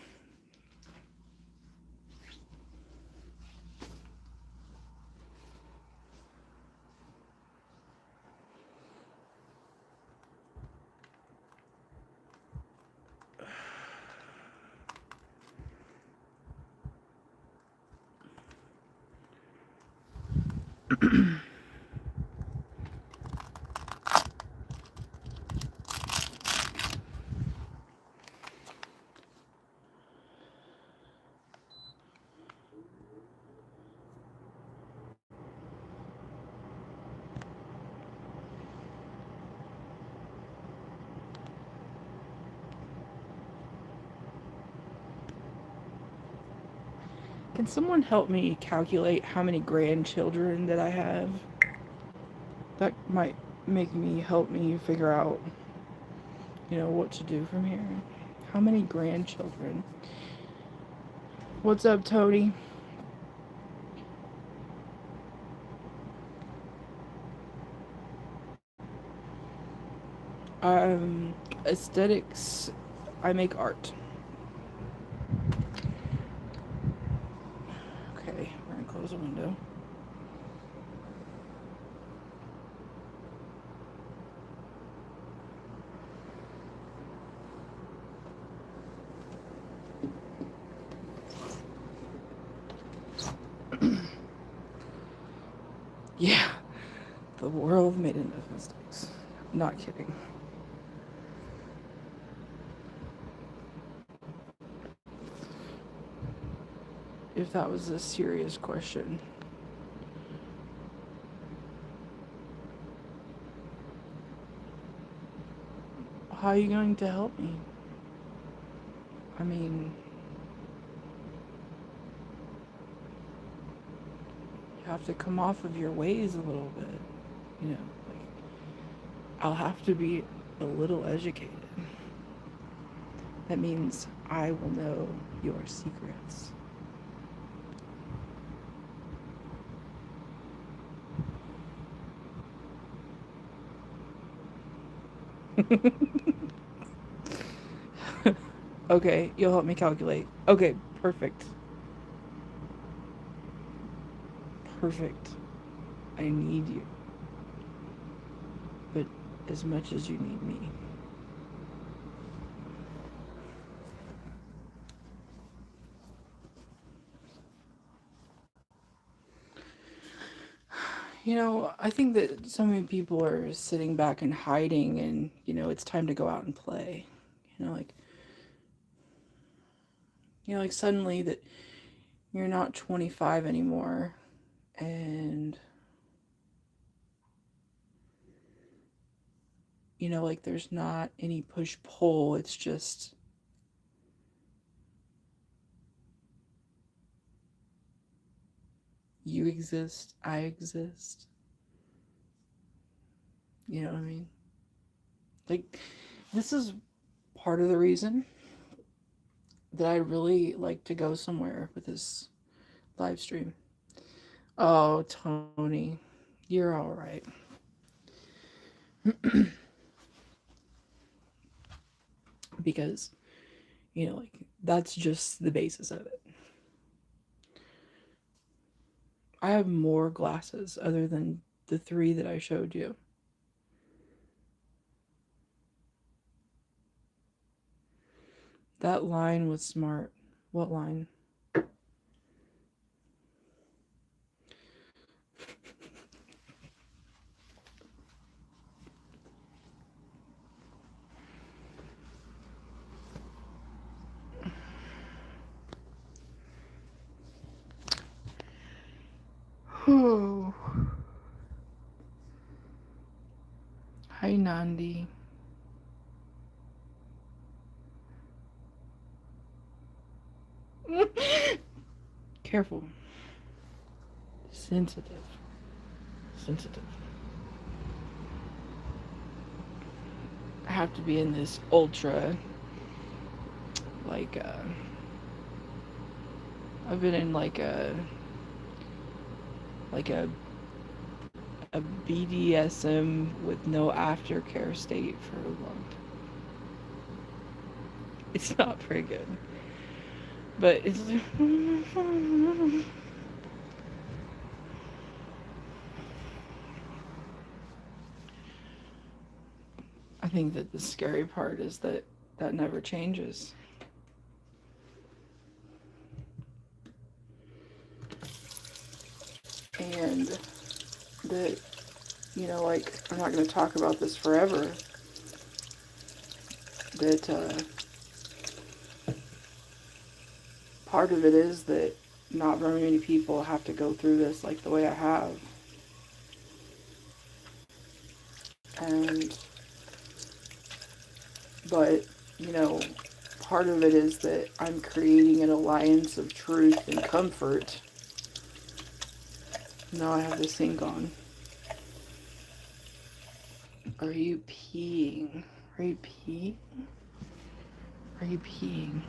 Can someone help me calculate how many grandchildren that I have? That might help me figure out, what to do from here. How many grandchildren? What's up, Tony? Aesthetics. I make art. Okay, we're gonna close the window. Yeah, the world made enough mistakes. Not kidding. If that was a serious question. How are you going to help me? I mean, you have to come off of your ways a little bit. Like, I'll have to be a little educated. That means I will know your secrets. Okay, you'll help me calculate. Okay, perfect. Perfect. I need you. But as much as you need me. I think that so many people are sitting back and hiding, and, it's time to go out and play. Like, like suddenly that you're not 25 anymore, and, like there's not any push pull. It's just, you exist, I exist. You know what I mean? Like, this is part of the reason that I really like to go somewhere with this live stream. Oh, Tony, you're all right. Because, like, that's just the basis of it. I have more glasses other than the 3 that I showed you. That line was smart. What line? Oh. Hi, Nandi. Careful. Sensitive. Sensitive. have to be in this ultra, like, I've been in like a BDSM with no aftercare state for a long time. It's not very good. But it's I think that the scary part is that that never changes. And that, like, I'm not going to talk about this forever, that part of it is that not very many people have to go through this like the way I have. And, but, part of it is that I'm creating an alliance of truth and comfort. Now I have this thing on. Are you peeing? Are you peeing? Are you peeing?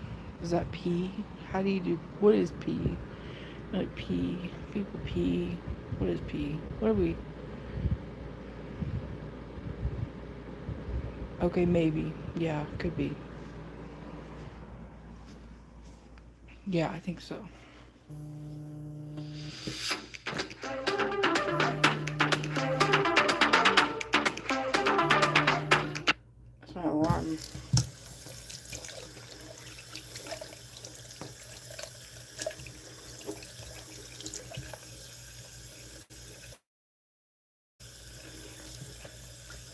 Is that pee? How do you do? What is pee? Like pee. People pee. What is pee? What are we? Okay, maybe. Yeah, could be. Yeah, I think so. That's my alarm.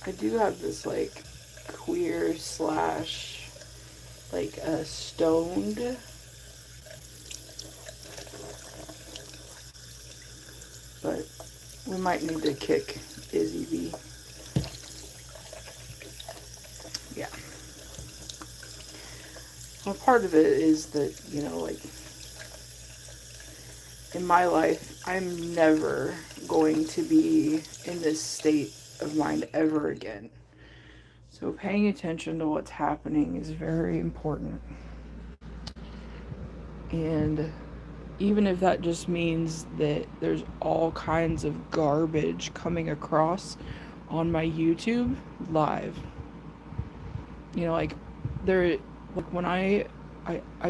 I do have this like queer slash like stoned but we might need to kick Izzy B. Yeah. Well, part of it is that, like, in my life, I'm never going to be in this state of mind ever again. So paying attention to what's happening is very important. And even if that just means that there's all kinds of garbage coming across on my YouTube live. Like there like when I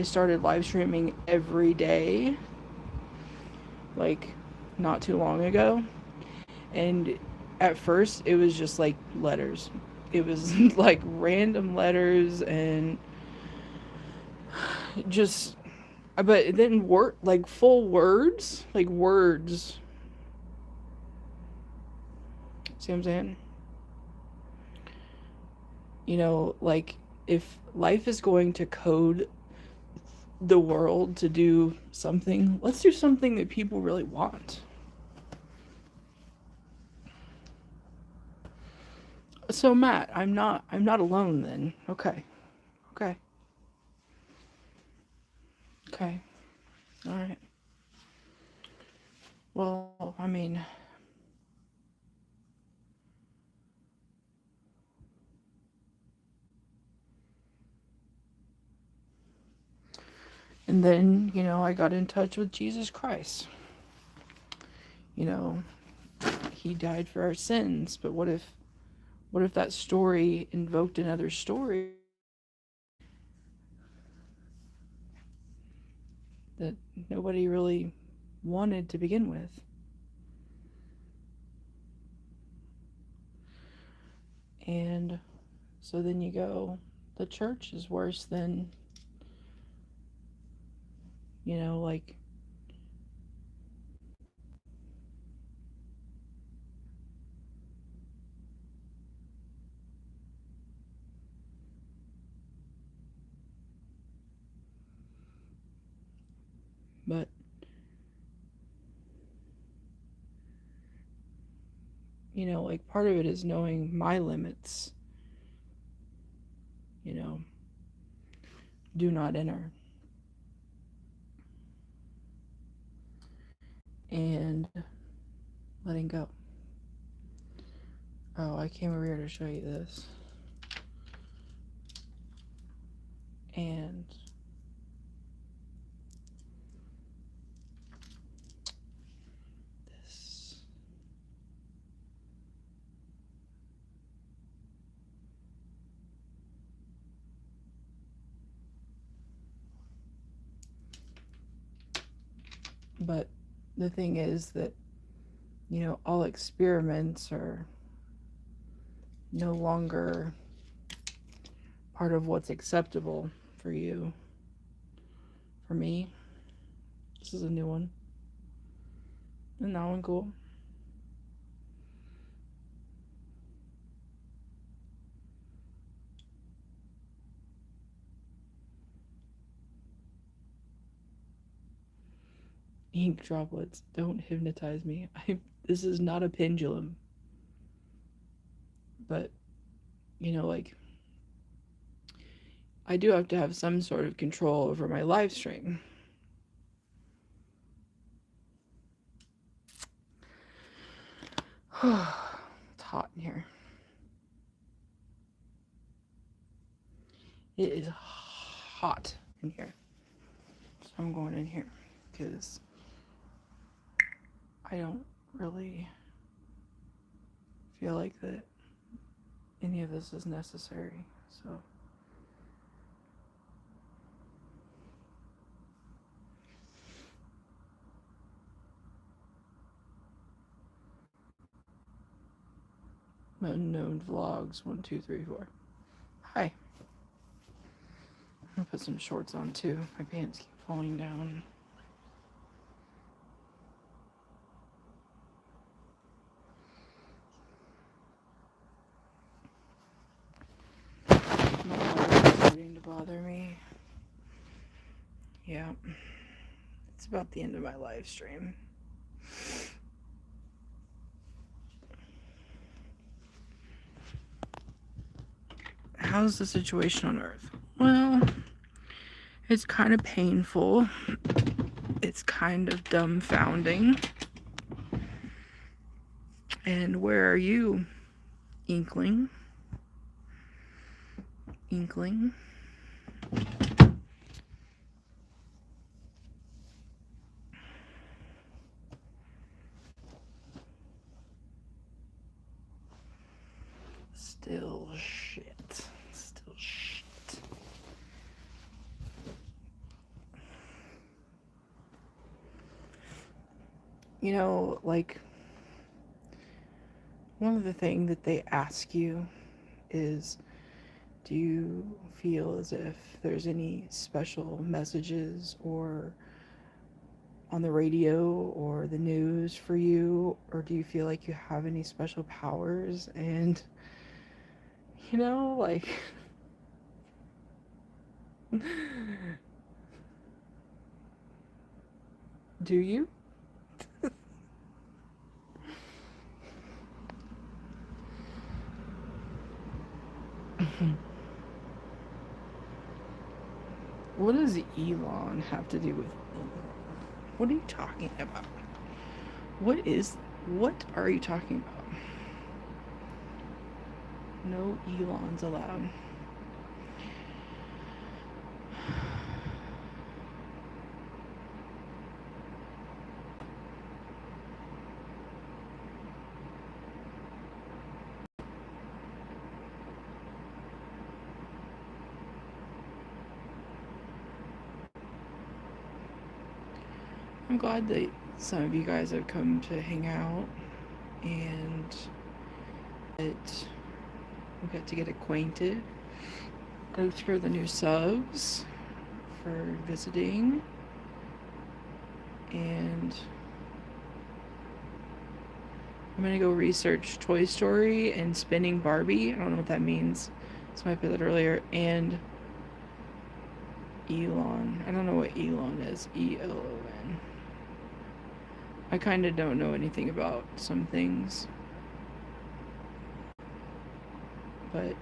started live streaming every day, like not too long ago, and at first it was just like letters. It was like random letters and just, but it didn't work like full words, like words. See what I'm saying? Like if life is going to code the world to do something, let's do something that people really want. So Matt, I'm not alone then. Okay. Okay. Okay. All right. Well, I mean, and then, I got in touch with Jesus Christ. He died for our sins, but what if that story invoked another story that nobody really wanted to begin with? And so then you go, the church is worse than, like, but, like, part of it is knowing my limits, you know, do not enter. And letting go. Oh, I came over here to show you this. And this. But the thing is that, all experiments are no longer part of what's acceptable for you. For me, this is a new one. Isn't that one cool? Ink droplets, don't hypnotize me. This is not a pendulum. But, like, I do have to have some sort of control over my live stream. It's hot in here. It is hot in here. So I'm going in here because I don't really feel like that any of this is necessary. So Unknown Vlogs 1, 2, 3, 4. Hi. I'm gonna put some shorts on too. My pants keep falling down. My heart is starting to bother me. Yeah. It's about the end of my live stream. How's the situation on Earth? Well, it's kind of painful. It's kind of dumbfounding. And where are you, Inkling? Inkling? Still shit. Still shit. Like, one of the things that they ask you is, do you feel as if there's any special messages or on the radio or the news for you, or do you feel like you have any special powers? And like do you? What does Elon have to do with what are you talking about? What are you talking about? No Elons allowed. I'm glad that some of you guys have come to hang out and that we got to get acquainted. Thanks for the new subs, for visiting, and I'm gonna go research Toy Story and Spinning Barbie. I don't know what that means, so I put that earlier. And Elon. I don't know what Elon is. ELON. I kind of don't know anything about some things. But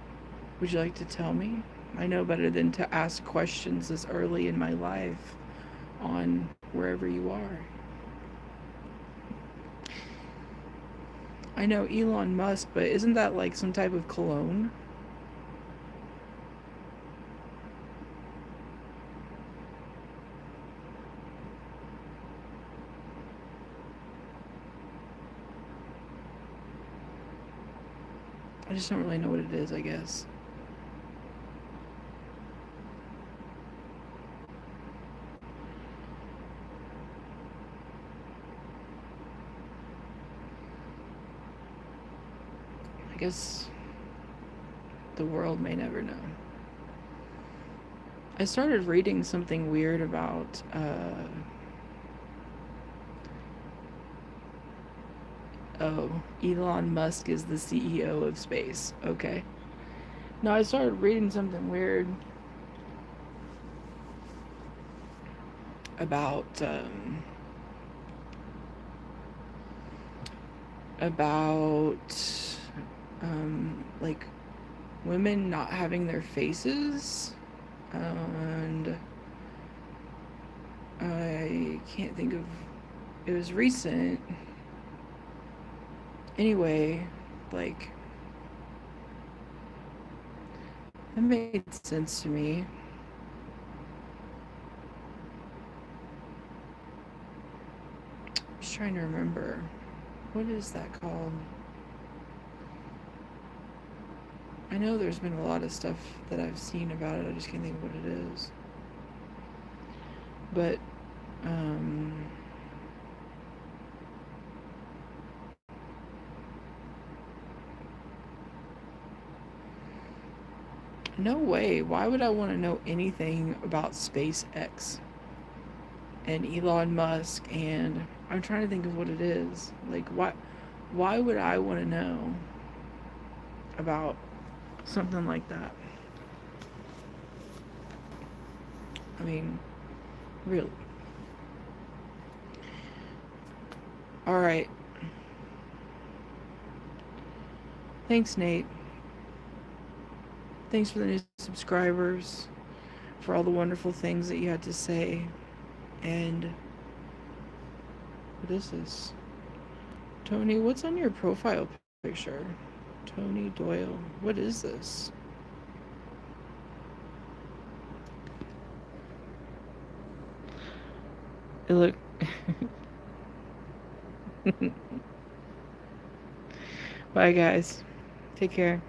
would you like to tell me? I know better than to ask questions this early in my life on wherever you are. I know Elon Musk, but isn't that like some type of cologne? I just don't really know what it is, I guess. I guess the world may never know. I started reading something weird about Elon Musk is the CEO of space. Okay. No, I started reading something weird about like women not having their faces, and I can't think of, it was recent. Anyway, like, it made sense to me. I'm just trying to remember. What is that called? I know there's been a lot of stuff that I've seen about it. I just can't think of what it is. But, no way. Why would I want to know anything about SpaceX and Elon Musk? And I'm trying to think of what it is. Like, why would I want to know about something like that? I mean, really. All right. Thanks, Nate. Thanks for the new subscribers, for all the wonderful things that you had to say. And what is this? Tony, what's on your profile picture? Tony Doyle. What is this? It look. Bye, guys. Take care.